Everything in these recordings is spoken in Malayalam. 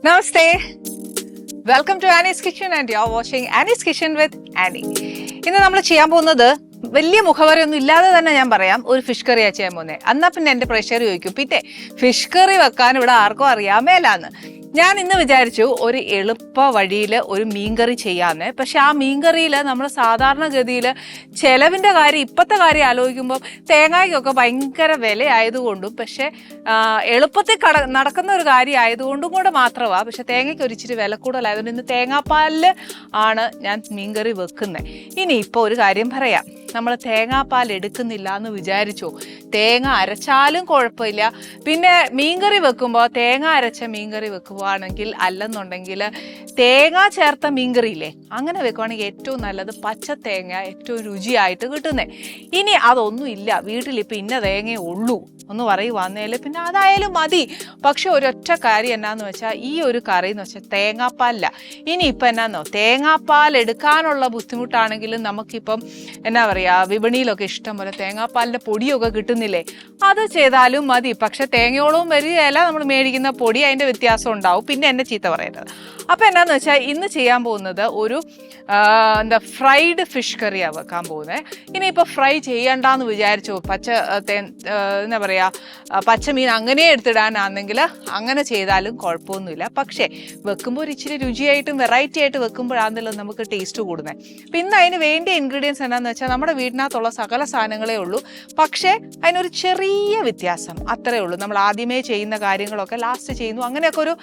Namaste. Welcome to Annie's Kitchen and you're watching Annie's Kitchen with Annie. ഇന്ന് നമ്മൾ ചെയ്യാൻ പോകുന്നത് വലിയ മുഖവരൊന്നും ഇല്ലാതെ തന്നെ ഞാൻ പറയാം, ഒരു ഫിഷ് കറിയാ ചെയ്യാൻ പോകുന്നത്. എന്നാ പിന്നെ എൻ്റെ പ്രേക്ഷകർ ചോദിക്കും, പിന്നെ ഫിഷ് കറി വെക്കാൻ ഇവിടെ ആർക്കും അറിയാമേലാന്ന്. ഞാൻ ഇന്ന് വിചാരിച്ചു ഒരു എളുപ്പ വഴിയിൽ ഒരു മീൻകറി ചെയ്യാന്ന്. പക്ഷെ ആ മീൻകറിയിൽ നമ്മൾ സാധാരണഗതിയിൽ ചെലവിൻ്റെ കാര്യം, ഇപ്പോഴത്തെ കാര്യം ആലോചിക്കുമ്പോൾ തേങ്ങയ്ക്കൊക്കെ ഭയങ്കര വില ആയതുകൊണ്ടും, പക്ഷെ എളുപ്പത്തിൽ നടക്കുന്ന ഒരു കാര്യം ആയതുകൊണ്ടും കൂടെ മാത്രമാണ്. പക്ഷെ തേങ്ങയ്ക്ക് ഒരു ഇച്ചിരി വില കൂടുതലായതുകൊണ്ട് ഇന്ന് തേങ്ങാപ്പാലിൽ ആണ് ഞാൻ മീൻകറി വെക്കുന്നത്. ഇനി ഇപ്പോൾ ഒരു കാര്യം പറയാം, നമ്മൾ തേങ്ങാപ്പാൽ എടുക്കുന്നില്ല എന്ന് വിചാരിച്ചു, തേങ്ങ അരച്ചാലും കുഴപ്പമില്ല. പിന്നെ മീൻകറി വെക്കുമ്പോൾ തേങ്ങ അരച്ച മീൻകറി വെക്കുവാണെങ്കിൽ, അല്ലെന്നുണ്ടെങ്കിൽ തേങ്ങ ചേർത്ത മീൻകറി ഇല്ലേ, അങ്ങനെ വെക്കുവാണെങ്കിൽ ഏറ്റവും നല്ലത് പച്ച തേങ്ങ, ഏറ്റവും രുചിയായിട്ട് കിട്ടുന്നത്. ഇനി അതൊന്നും ഇല്ല, വീട്ടിലിപ്പോൾ ഇന്ന തേങ്ങയേ ഉള്ളൂ ഒന്ന് പറയുവാന്നേൽ പിന്നെ അതായാലും മതി. പക്ഷെ ഒരൊറ്റ കാര്യം എന്നാന്ന് വെച്ചാൽ, ഈ ഒരു കറി എന്ന് വെച്ചാൽ തേങ്ങാപ്പാലില്ല. ഇനിയിപ്പോൾ എന്നാന്നോ, തേങ്ങാപ്പാൽ എടുക്കാനുള്ള ബുദ്ധിമുട്ടാണെങ്കിലും നമുക്കിപ്പം എന്നാ പറയുക, വിപണിയിലൊക്കെ ഇഷ്ടം പോലെ തേങ്ങാപ്പാലിൻ്റെ പൊടിയൊക്കെ കിട്ടുന്നില്ലേ, അത് ചെയ്താലും മതി. പക്ഷെ തേങ്ങയോളവും വരികയല്ല, നമ്മൾ മേടിക്കുന്ന പൊടി അതിൻ്റെ വ്യത്യാസം ഉണ്ടാവും. പിന്നെ എന്നെ ചീത്ത പറയരുത്. അപ്പോൾ എന്നാന്ന് വെച്ചാൽ ഇന്ന് ചെയ്യാൻ പോകുന്നത് ഒരു ഫ്രൈഡ് ഫിഷ് കറിയാണ് വെക്കാൻ പോകുന്നത്. ഇനിയിപ്പോൾ ഫ്രൈ ചെയ്യണ്ടെന്ന് വിചാരിച്ചു, എന്താ പറയുക, പച്ചമീൻ അങ്ങനെ എടുത്തിടാനാണെങ്കിൽ അങ്ങനെ ചെയ്താലും കുഴപ്പമൊന്നുമില്ല. പക്ഷേ വെക്കുമ്പോൾ ഒരു ഇച്ചിരി രുചിയായിട്ടും വെറൈറ്റി ആയിട്ട് വെക്കുമ്പോഴാണല്ലോ നമുക്ക് ടേസ്റ്റ് കൂടുന്നത്. അപ്പം ഇന്ന് അതിന് വേണ്ടിയ ഇൻഗ്രീഡിയൻസ് എന്താണെന്ന് വെച്ചാൽ, നമ്മുടെ വീടിനകത്തുള്ള സകല സാധനങ്ങളേ ഉള്ളൂ. പക്ഷേ അതിനൊരു ചെറിയ വ്യത്യാസം അത്രേ ഉള്ളൂ. നമ്മൾ ആദ്യമേ ചെയ്യുന്ന കാര്യങ്ങളൊക്കെ ലാസ്റ്റ് ചെയ്യുന്നു, അങ്ങനെയൊക്കെ ഒരു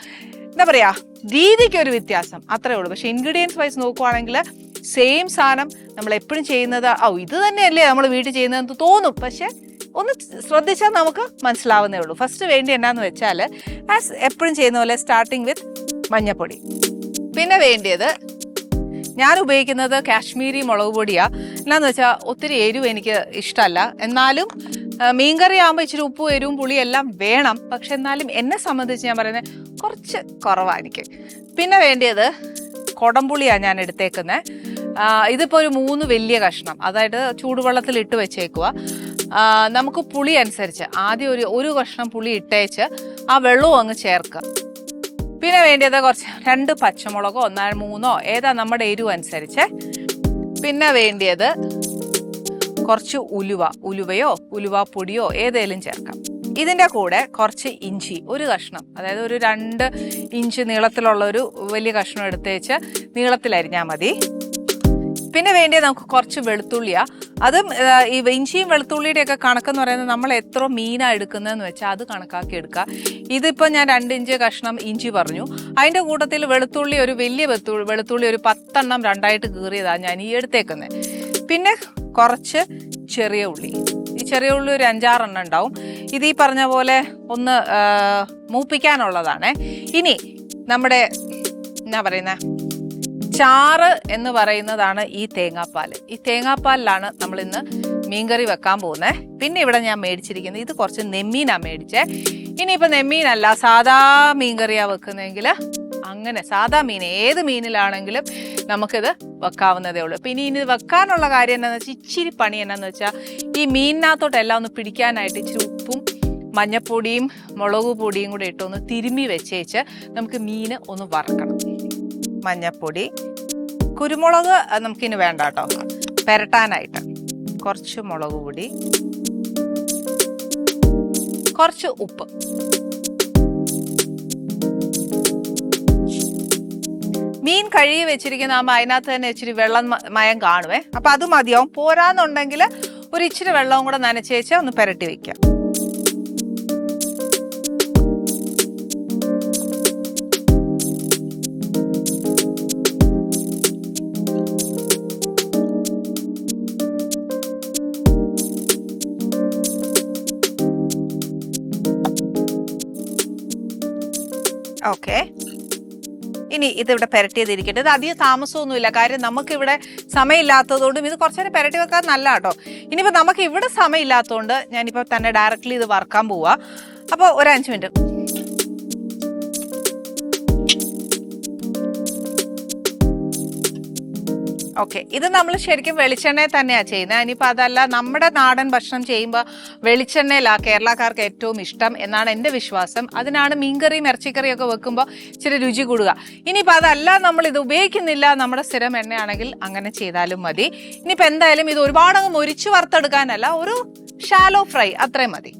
എന്താ പറയുക, രീതിക്കൊരു വ്യത്യാസം അത്രേ ഉള്ളൂ. പക്ഷേ ഇൻഗ്രീഡിയൻസ് വൈസ് നോക്കുവാണെങ്കിൽ സെയിം സാധനം നമ്മൾ എപ്പോഴും ചെയ്യുന്നത്, ഇത് തന്നെയല്ലേ നമ്മൾ വീട്ടിൽ ചെയ്യുന്നതെന്ന് തോന്നും. പക്ഷെ ഒന്ന് ശ്രദ്ധിച്ചാൽ നമുക്ക് മനസ്സിലാവുന്നേ ഉള്ളൂ. ഫസ്റ്റ് വേണ്ടി എന്നാന്ന് വെച്ചാൽ, ആസ് എപ്പോഴും ചെയ്യുന്ന പോലെ സ്റ്റാർട്ടിങ് വിത്ത് മഞ്ഞൾപ്പൊടി. പിന്നെ വേണ്ടിയത്, ഞാൻ ഉപയോഗിക്കുന്നത് കാശ്മീരി മുളക് പൊടിയാണ്. എന്നാന്ന് വെച്ചാൽ ഒത്തിരി എരിവ് എനിക്ക് ഇഷ്ടമല്ല, എന്നാലും മീൻകറി ആകുമ്പോൾ ഇച്ചിരി ഉപ്പും എരിവും പുളിയും എല്ലാം വേണം. പക്ഷെ എന്നാലും എന്നെ സംബന്ധിച്ച് ഞാൻ പറയുന്നത് കുറച്ച് കുറവാണ് എനിക്ക്. പിന്നെ വേണ്ടിയത് കുടംപുളിയാണ് ഞാൻ എടുത്തേക്കുന്നത്. ഇതിപ്പോൾ ഒരു 3 വലിയ കഷ്ണം, അതായത് ചൂടുവെള്ളത്തിൽ ഇട്ട് വെച്ചേക്കുക. നമുക്ക് പുളി അനുസരിച്ച് ആദ്യം ഒരു കഷ്ണം പുളി ഇട്ടേച്ച് ആ വെള്ളവും അങ്ങ് ചേർക്കുക. പിന്നെ വേണ്ടിയത് കുറച്ച് 2 പച്ചമുളകോ 3 ഏതാ നമ്മുടെ എരിവ് അനുസരിച്ച്. പിന്നെ വേണ്ടിയത് കുറച്ച് ഉലുവയോ ഉലുവാപ്പൊടിയോ ഏതേലും ചേർക്കാം. ഇതിൻ്റെ കൂടെ കുറച്ച് ഇഞ്ചി, ഒരു കഷ്ണം, അതായത് ഒരു 2 ഇഞ്ച് നീളത്തിലുള്ള ഒരു വലിയ കഷ്ണം എടുത്തേച്ച് നീളത്തിലരിഞ്ഞാൽ മതി. പിന്നെ വേണ്ടിയത് നമുക്ക് കുറച്ച് വെളുത്തുള്ളിയാണ്. അതും ഈ ഇഞ്ചിയും വെളുത്തുള്ളിയുടെയൊക്കെ കണക്കെന്ന് പറയുന്നത്, നമ്മൾ എത്ര മീനാണ് എടുക്കുന്നതെന്ന് വെച്ചാൽ അത് കണക്കാക്കി എടുക്കുക. ഇതിപ്പോൾ ഞാൻ 2 ഇഞ്ച് കഷ്ണം ഇഞ്ചി പറഞ്ഞു. അതിൻ്റെ കൂട്ടത്തിൽ വെളുത്തുള്ളി, ഒരു വലിയ വെളുത്തുള്ളി ഒരു 10 എണ്ണം 2ആയിട്ട് കീറിയതാണ് ഞാൻ ഈ എടുത്തേക്കുന്നത്. പിന്നെ കുറച്ച് ചെറിയ ഉള്ളി, ഈ ചെറിയ ഉള്ളി ഒരു 5-6 എണ്ണം ഉണ്ടാവും. ഇത് ഈ പറഞ്ഞ പോലെ ഒന്ന് മൂപ്പിക്കാനുള്ളതാണ്. ഇനി നമ്മുടെ എന്നാ പറയുന്നത്, ചാറ് എന്ന് പറയുന്നതാണ് ഈ തേങ്ങാപ്പാൽ. ഈ തേങ്ങാപ്പാലിലാണ് നമ്മൾ ഇന്ന് മീൻകറി വെക്കാൻ പോകുന്നത്. പിന്നെ ഇവിടെ ഞാൻ മേടിച്ചിരിക്കുന്നത്, ഇത് കുറച്ച് നെമ്മീനാണ് മേടിച്ചേ. ഇനിയിപ്പോൾ നെമ്മീനല്ല, സാധാ മീൻകറിയാണ് വെക്കുന്നതെങ്കിൽ അങ്ങനെ സാധാ മീൻ, ഏത് മീനിലാണെങ്കിലും നമുക്കിത് വെക്കാവുന്നതേ ഉള്ളൂ. പിന്നെ ഇനി വെക്കാനുള്ള കാര്യം എന്താണെന്ന് വെച്ചാൽ, ഇച്ചിരി പണി എന്നാന്ന് വെച്ചാൽ, ഈ മീനിനകത്തോട്ടെല്ലാം ഒന്ന് പിടിക്കാനായിട്ട് ഇച്ചിരി ഉപ്പും മഞ്ഞപ്പൊടിയും മുളക് പൊടിയും കൂടെ ഇട്ടൊന്ന് തിരുമ്മി വെച്ചേച്ച് നമുക്ക് മീൻ ഒന്ന് വറക്കണം. മഞ്ഞപ്പൊടി, കുരുമുളക് നമുക്കിനി വേണ്ട കേട്ടോ, പെരട്ടാനായിട്ട് കുറച്ച് മുളക് പൊടി, കുറച്ച് ഉപ്പ്. മീൻ കഴുകി വെച്ചിരിക്കുന്നതാകുമ്പോൾ അതിനകത്ത് തന്നെ ഇച്ചിരി വെള്ളം മയം കാണുവേ, അപ്പം അത് മതിയാവും. പോരാന്നുണ്ടെങ്കിൽ ഒരു ഇച്ചിരി വെള്ളവും കൂടെ നനച്ചേച്ച് ഒന്ന് പുരട്ടി വെക്കാം. ഓക്കെ, ഇനി ഇതിവിടെ പുരട്ടിയതിരിക്കട്ടെ. ഇത് അധികം താമസമൊന്നുമില്ല, കാര്യം നമുക്കിവിടെ സമയമില്ലാത്തതുകൊണ്ടും ഇത് കുറച്ചു നേരം പുരട്ടി വെക്കാൻ നല്ല കേട്ടോ. ഇനിയിപ്പോൾ നമുക്ക് ഇവിടെ സമയമില്ലാത്തതുകൊണ്ട് ഞാനിപ്പോൾ തന്നെ ഡയറക്റ്റ്ലി ഇത് വറക്കാൻ പോവാ. അപ്പോൾ ഒരു 5 മിനിറ്റ്. ഓക്കെ, ഇത് നമ്മൾ ശരിക്കും വെളിച്ചെണ്ണയിൽ തന്നെയാണ് ചെയ്യുന്നത്. ഇനിയിപ്പോൾ അതല്ല, നമ്മുടെ നാടൻ ഭക്ഷണം ചെയ്യുമ്പോൾ വെളിച്ചെണ്ണയിലാണ് കേരളക്കാർക്ക് ഏറ്റവും ഇഷ്ടം എന്നാണ് എൻ്റെ വിശ്വാസം. അതിനാണ് മീൻകറിയും ഇറച്ചിക്കറിയും ഒക്കെ വെക്കുമ്പോൾ ഇച്ചിരി രുചി കൂടുക. ഇനിയിപ്പോൾ അതല്ല, നമ്മൾ ഇത് ഉപയോഗിക്കുന്നില്ല, നമ്മുടെ സ്ഥിരം എണ്ണയാണെങ്കിൽ അങ്ങനെ ചെയ്താലും മതി. ഇനിയിപ്പോൾ എന്തായാലും ഇത് ഒരുപാടങ്ങ് മൊരിച്ചു വറുത്തെടുക്കാനല്ല, ഒരു ഷാലോ ഫ്രൈ അത്രയും മതി.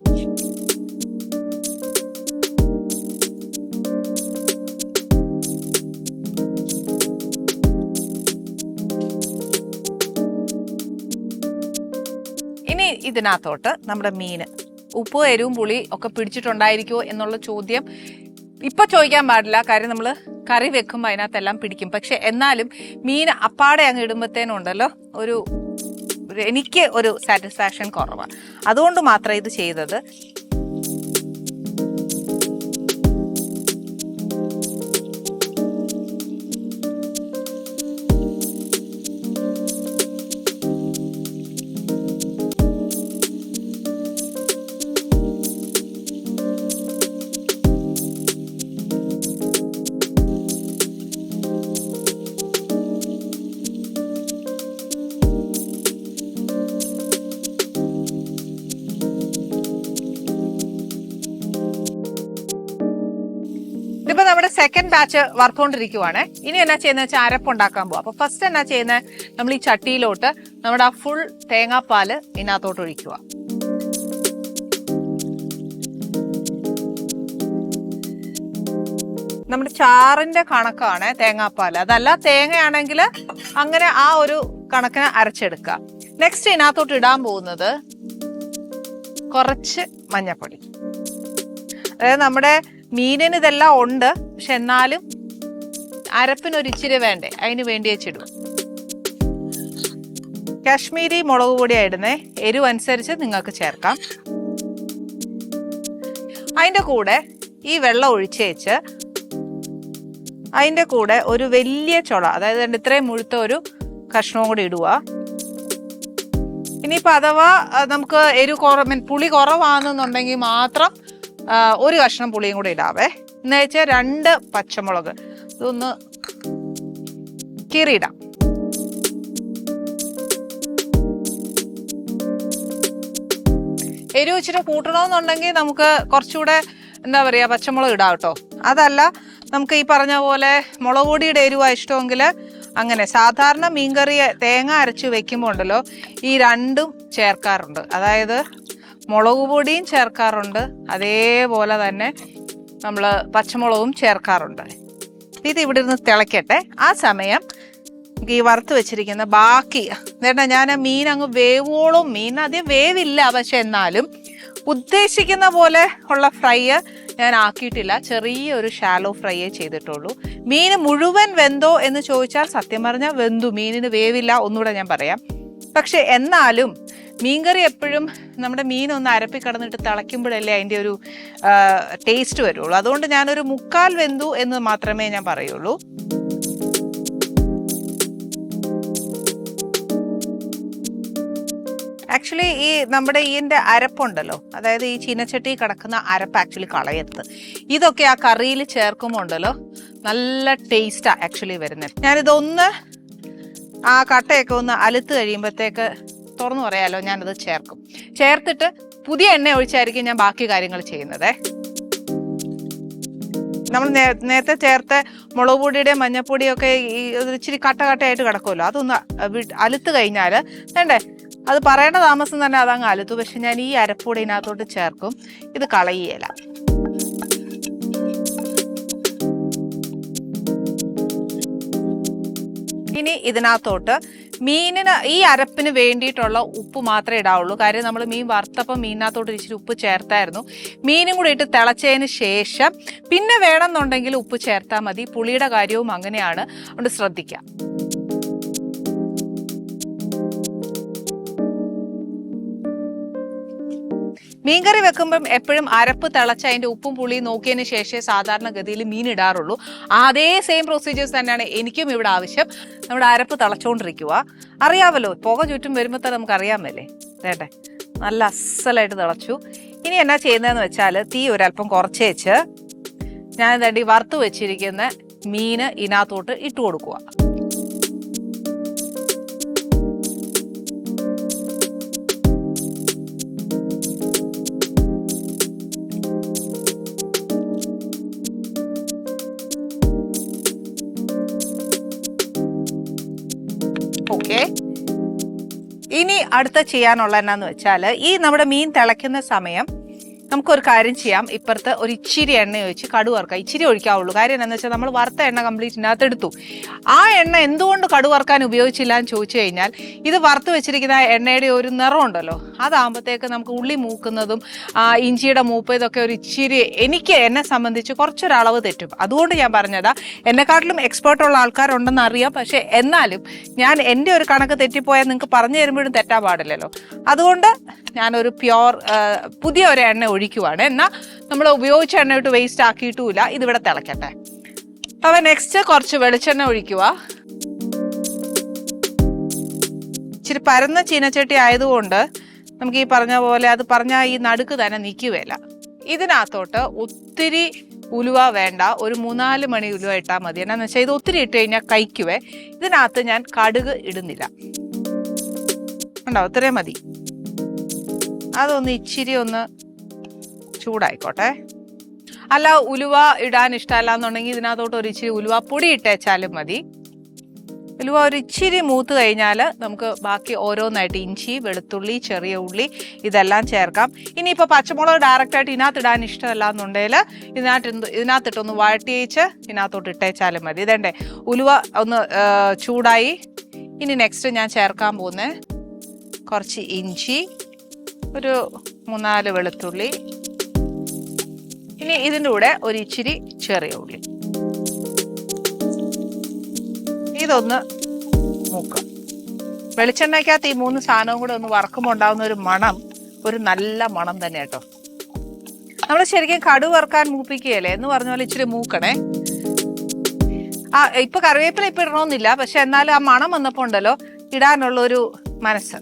ഇനി ഇതിനകത്തോട്ട് നമ്മുടെ മീന് ഉപ്പ് എരിവും പുളി ഒക്കെ പിടിച്ചിട്ടുണ്ടായിരിക്കുമോ എന്നുള്ള ചോദ്യം ഇപ്പൊ ചോദിക്കാൻ പാടില്ല. കാര്യം നമ്മൾ കറി വെക്കുമ്പോൾ അതിനകത്തെല്ലാം പിടിക്കും. പക്ഷെ എന്നാലും മീൻ അപ്പാടെ അങ്ങ് ഇടുമ്പോഴത്തേനുണ്ടല്ലോ എനിക്ക് ഒരു സാറ്റിസ്ഫാക്ഷൻ കുറവാണ്. അതുകൊണ്ട് മാത്രം ഇത് ചെയ്തത്. ഇതിപ്പോ നമ്മുടെ സെക്കൻഡ് ബാച്ച് വറുത്തോണ്ടിരിക്കുവാണ്. ഇനി എന്നാ ചെയ്യുന്ന വെച്ചാൽ അരപ്പുണ്ടാക്കാൻ പോകും. അപ്പൊ ഫസ്റ്റ് എന്നാ ചെയ്യുന്നത്, നമ്മൾ ഈ ചട്ടിയിലോട്ട് നമ്മുടെ ആ ഫുൾ തേങ്ങാപ്പാല് ഇതിനകത്തോട്ട് ഒഴിക്കുക. നമ്മുടെ ചാറിന്റെ കണക്കാണ് തേങ്ങാപ്പാല്. അതല്ല തേങ്ങയാണെങ്കിൽ അങ്ങനെ ആ ഒരു കണക്കിന് അരച്ചെടുക്കുക. നെക്സ്റ്റ് ഇതിനകത്തോട്ട് ഇടാൻ പോകുന്നത് കുറച്ച് മഞ്ഞപ്പൊടി. അതായത് നമ്മുടെ മീനിന് ഇതെല്ലാം ഉണ്ട്, പക്ഷെ എന്നാലും അരപ്പിനൊരു ഇച്ചിരി വേണ്ടേ, അതിന് വേണ്ടി വെച്ചിടും. കാശ്മീരി മുളക് പൊടിയായിടുന്നേ, എരിവ് അനുസരിച്ച് നിങ്ങൾക്ക് ചേർക്കാം. അതിൻ്റെ കൂടെ ഈ വെള്ളം ഒഴിച്ചേച്ച് അതിൻ്റെ കൂടെ ഒരു വലിയ ചുള, അതായത് ഇത്രയും മുഴുത്ത ഒരു കഷ്ണവും കൂടി ഇടുക. ഇനിയിപ്പോൾ അഥവാ നമുക്ക് പുളി കുറവാണെന്നുണ്ടെങ്കിൽ മാത്രം ഒരു കഷ്ണം പുളിയും കൂടി ഇടാവേ. എന്ന് വെച്ചാൽ 2 പച്ചമുളക് ഇതൊന്ന് കീറിയിടാം. എരിവ് ഇച്ചിരി കൂട്ടണമെന്നുണ്ടെങ്കിൽ നമുക്ക് കുറച്ചുകൂടെ എന്താ പറയുക പച്ചമുളക് ഇടാം കേട്ടോ. അതല്ല നമുക്ക് ഈ പറഞ്ഞ പോലെ മുളക് പൊടിയുടെ എരിവാണ് ഇഷ്ടമെങ്കിൽ അങ്ങനെ. സാധാരണ മീൻകറി തേങ്ങ അരച്ച് വെക്കുമ്പോൾ ഉണ്ടല്ലോ ഈ രണ്ടും ചേർക്കാറുണ്ട്. അതായത് മുളക് പൊടിയും ചേർക്കാറുണ്ട്, അതേപോലെ തന്നെ നമ്മൾ പച്ചമുളകും ചേർക്കാറുണ്ട്. ഇത് ഇവിടെ ഇരുന്ന് തിളയ്ക്കട്ടെ. ആ സമയം ഈ വറുത്ത് വെച്ചിരിക്കുന്ന ബാക്കി നേട്ടാ ഞാൻ മീൻ അങ്ങ് വേവോളം, മീൻ അധികം വേവില്ല, പക്ഷെ എന്നാലും ഉദ്ദേശിക്കുന്ന പോലെ ഉള്ള ഫ്രൈ ഞാൻ ആക്കിയിട്ടില്ല. ചെറിയൊരു ഷാലോ ഫ്രൈയേ ചെയ്തിട്ടുള്ളൂ. മീൻ മുഴുവൻ വെന്തോ എന്ന് ചോദിച്ചാൽ സത്യം പറഞ്ഞാൽ വെന്തു, മീനിന് വേവില്ല, ഒന്നുകൂടെ ഞാൻ പറയാം. പക്ഷെ എന്നാലും മീൻകറി എപ്പോഴും നമ്മുടെ മീനൊന്ന് അരപ്പി കിടന്നിട്ട് തിളയ്ക്കുമ്പോഴല്ലേ അതിൻ്റെ ഒരു ടേസ്റ്റ് വരുള്ളൂ. അതുകൊണ്ട് ഞാനൊരു 3/4 വെന്തു എന്ന് മാത്രമേ ഞാൻ പറയുള്ളൂ. ആക്ച്വലി ഈ നമ്മുടെ ഇതിൻ്റെ അരപ്പുണ്ടല്ലോ, അതായത് ഈ ചീനച്ചട്ടി കിടക്കുന്ന അരപ്പ് ആക്ച്വലി കളയരുത്. ഇതൊക്കെ ആ കറിയിൽ ചേർക്കുമ്പോൾ ഉണ്ടല്ലോ നല്ല ടേസ്റ്റാണ് ആക്ച്വലി വരുന്നത്. ഞാനിതൊന്ന് ആ കട്ടയൊക്കെ ഒന്ന് അലുത്ത് കഴിയുമ്പോഴത്തേക്ക് തുറന്നു പറയാലോ, ഞാനത് ചേർക്കും. ചേർത്തിട്ട് പുതിയ എണ്ണ ഒഴിച്ചായിരിക്കും ഞാൻ ബാക്കി കാര്യങ്ങൾ ചെയ്യുന്നത്. നമ്മൾ നേരത്തെ ചേർത്ത മുളക് പൊടിയുടെയും മഞ്ഞപ്പൊടിയൊക്കെ ഈ ഇച്ചിരി കട്ടയായിട്ട് കിടക്കുമല്ലോ, അതൊന്ന് അലുത്ത് കഴിഞ്ഞാൽ വേണ്ടേ, അത് പറയേണ്ട താമസം തന്നെ അതങ്ങ് അലുത്തു. പക്ഷെ ഞാൻ ഈ അരപ്പൊടി ഇതിനകത്തോട്ട് ചേർക്കും, ഇത് കളയുകയില്ല. ഇനി ഇതിനകത്തോട്ട് മീനിന് ഈ അരപ്പിന് വേണ്ടിയിട്ടുള്ള ഉപ്പ് മാത്രമേ ഇടാവുള്ളൂ. കാര്യം നമ്മൾ മീൻ വറുത്തപ്പം മീനിനകത്തോട്ട് ഇച്ചിരി ഉപ്പ് ചേർത്തായിരുന്നു. മീനും കൂടി ഇട്ട് തിളച്ചതിന് ശേഷം പിന്നെ വേണമെന്നുണ്ടെങ്കിൽ ഉപ്പ് ചേർത്താൽ മതി. പുളിയുടെ കാര്യവും അങ്ങനെയാണ്, അതുകൊണ്ട് ശ്രദ്ധിക്കാം. മീൻകറി വെക്കുമ്പം എപ്പോഴും അരപ്പ് തിളച്ച് അതിൻ്റെ ഉപ്പും പുളിയും നോക്കിയതിന് ശേഷമേ സാധാരണഗതിയിൽ മീൻ ഇടാറുള്ളൂ. അതേ സെയിം പ്രൊസീജിയേഴ്സ് തന്നെയാണ് എനിക്കും ഇവിടെ ആവശ്യം. നമ്മുടെ അരപ്പ് തിളച്ചുകൊണ്ടിരിക്കുക, അറിയാമല്ലോ, പുക ചുറ്റും വരുമ്പോൾ തന്നെ നമുക്ക് അറിയാമല്ലേ. വേണ്ടേ, നല്ല അസലായിട്ട് തിളച്ചു. ഇനി എന്നാ ചെയ്യുന്നതെന്ന് വെച്ചാൽ തീ ഒരല്പം കുറച്ച് വെച്ച് ഞാൻ തണ്ടി വറുത്ത് വെച്ചിരിക്കുന്ന മീന് ഇതിനകത്തോട്ട് ഇട്ട് കൊടുക്കുക. ഇനി അടുത്ത ചെയ്യാനുള്ള എന്നാന്ന് വെച്ചാൽ ഈ നമ്മുടെ മീൻ തിളയ്ക്കുന്ന സമയം നമുക്കൊരു കാര്യം ചെയ്യാം. ഇപ്പുറത്ത് ഒരു ഇച്ചിരി എണ്ണ ഒഴിച്ച് കടുക് വറുക്കാം. ഇച്ചിരി ഒഴിക്കാവുള്ളൂ. കാര്യം എന്താണെന്ന് വെച്ചാൽ നമ്മൾ വറുത്ത എണ്ണ കംപ്ലീറ്റ് ഇതിനകത്ത് എടുത്തു. ആ എണ്ണ എന്തുകൊണ്ട് കടുക് വറുക്കാൻ ഉപയോഗിച്ചില്ല എന്ന് ചോദിച്ചു കഴിഞ്ഞാൽ ഇത് വറുത്ത് വെച്ചിരിക്കുന്ന എണ്ണയുടെ ഒരു നിറം ഉണ്ടല്ലോ, അതാകുമ്പോഴത്തേക്ക് നമുക്ക് ഉള്ളി മൂക്കുന്നതും ഇഞ്ചിയുടെ മൂപ്പ് ഇതൊക്കെ ഒരു ഇച്ചിരി എന്നെ സംബന്ധിച്ച് കുറച്ചൊരളവ് തെറ്റും. അതുകൊണ്ട് ഞാൻ പറഞ്ഞതാ. എന്നെക്കാട്ടിലും എക്സ്പേർട്ടുള്ള ആൾക്കാരുണ്ടെന്ന് അറിയാം. പക്ഷെ എന്നാലും ഞാൻ എൻ്റെ ഒരു കണക്ക് തെറ്റിപ്പോയാൽ നിങ്ങൾക്ക് പറഞ്ഞു തരുമ്പോഴും തെറ്റാൻ പാടില്ലല്ലോ. അതുകൊണ്ട് ഞാനൊരു പുതിയ ഒരു എണ്ണ ഒഴിക്കുവാണ്. എന്നാൽ നമ്മൾ ഉപയോഗിച്ച എണ്ണയിട്ട് വേസ്റ്റ് ആക്കിയിട്ടുമില്ല. ഇതിവിടെ തിളക്കട്ടെ. അപ്പോൾ നെക്സ്റ്റ് കുറച്ച് വെളിച്ചെണ്ണ ഒഴിക്കുക. ഇച്ചിരി പരന്ന ചീനച്ചട്ടി ആയതുകൊണ്ട് നമുക്ക് ഈ പറഞ്ഞ പോലെ അത് പറഞ്ഞാൽ ഈ നടുക്ക് തന്നെ നിൽക്കുകയില്ല. ഇതിനകത്തോട്ട് ഒത്തിരി ഉലുവ വേണ്ട, ഒരു 3-4 മണി ഉലുവ ഇട്ടാൽ മതി. എന്നാന്ന് വെച്ചാൽ ഇത് ഒത്തിരി ഇട്ട് കഴിഞ്ഞാൽ കഴിക്കുവേ. ഇതിനകത്ത് ഞാൻ കടുക് ഇടുന്നില്ല. ഉണ്ടോ? ഇത്രയും മതി. അതൊന്ന് ഇച്ചിരി ഒന്ന് ചൂടായിക്കോട്ടെ. അല്ല ഉലുവ ഇടാൻ ഇഷ്ടമല്ല എന്നുണ്ടെങ്കിൽ ഇതിനകത്തോട്ട് ഒരു ഇച്ചിരി ഉലുവ പൊടി ഇട്ടേച്ചാലും മതി. ഉലുവ ഒരു ഇച്ചിരി മൂത്ത് കഴിഞ്ഞാൽ നമുക്ക് ബാക്കി ഓരോന്നായിട്ട് ഇഞ്ചി, വെളുത്തുള്ളി, ചെറിയ ഉള്ളി ഇതെല്ലാം ചേർക്കാം. ഇനിയിപ്പോൾ പച്ചമുളക് ഡയറക്റ്റായിട്ട് ഇതിനകത്ത് ഇടാൻ ഇഷ്ടമല്ല എന്നുണ്ടെങ്കിൽ ഇതിനകത്തിട്ടൊന്ന് വഴട്ടിയേച്ച് ഇതിനകത്തോട്ട് ഇട്ടേച്ചാലും മതി. ഇതേണ്ടേ ഉലുവ ഒന്ന് ചൂടായി. ഇനി നെക്സ്റ്റ് ഞാൻ ചേർക്കാൻ പോകുന്നത് കുറച്ച് ഇഞ്ചി, ഒരു 3-4 വെളുത്തുള്ളി, ഇനി ഇതിൻ്റെ കൂടെ ഒരു ഇച്ചിരി ചെറിയ ഉള്ളി. ഇതൊന്ന് മൂക്കുക. വെളിച്ചെണ്ണയ്ക്കകത്ത് ഈ 3 സാധനവും കൂടെ ഒന്ന് വറക്കുമ്പോൾ ഉണ്ടാകുന്ന ഒരു മണം ഒരു നല്ല മണം തന്നെ കേട്ടോ. നമ്മൾ ശരിക്കും കടുക് വറുക്കാൻ മൂപ്പിക്കുകയല്ലേ എന്ന് പറഞ്ഞ പോലെ ഇച്ചിരി മൂക്കണേ. ഇപ്പൊ കറിവേപ്പില ഇപ്പൊ ഇടണമെന്നില്ല, പക്ഷെ എന്നാലും ആ മണം വന്നപ്പോൾ ഉണ്ടല്ലോ ഇടാനുള്ളൊരു മനസ്സ്.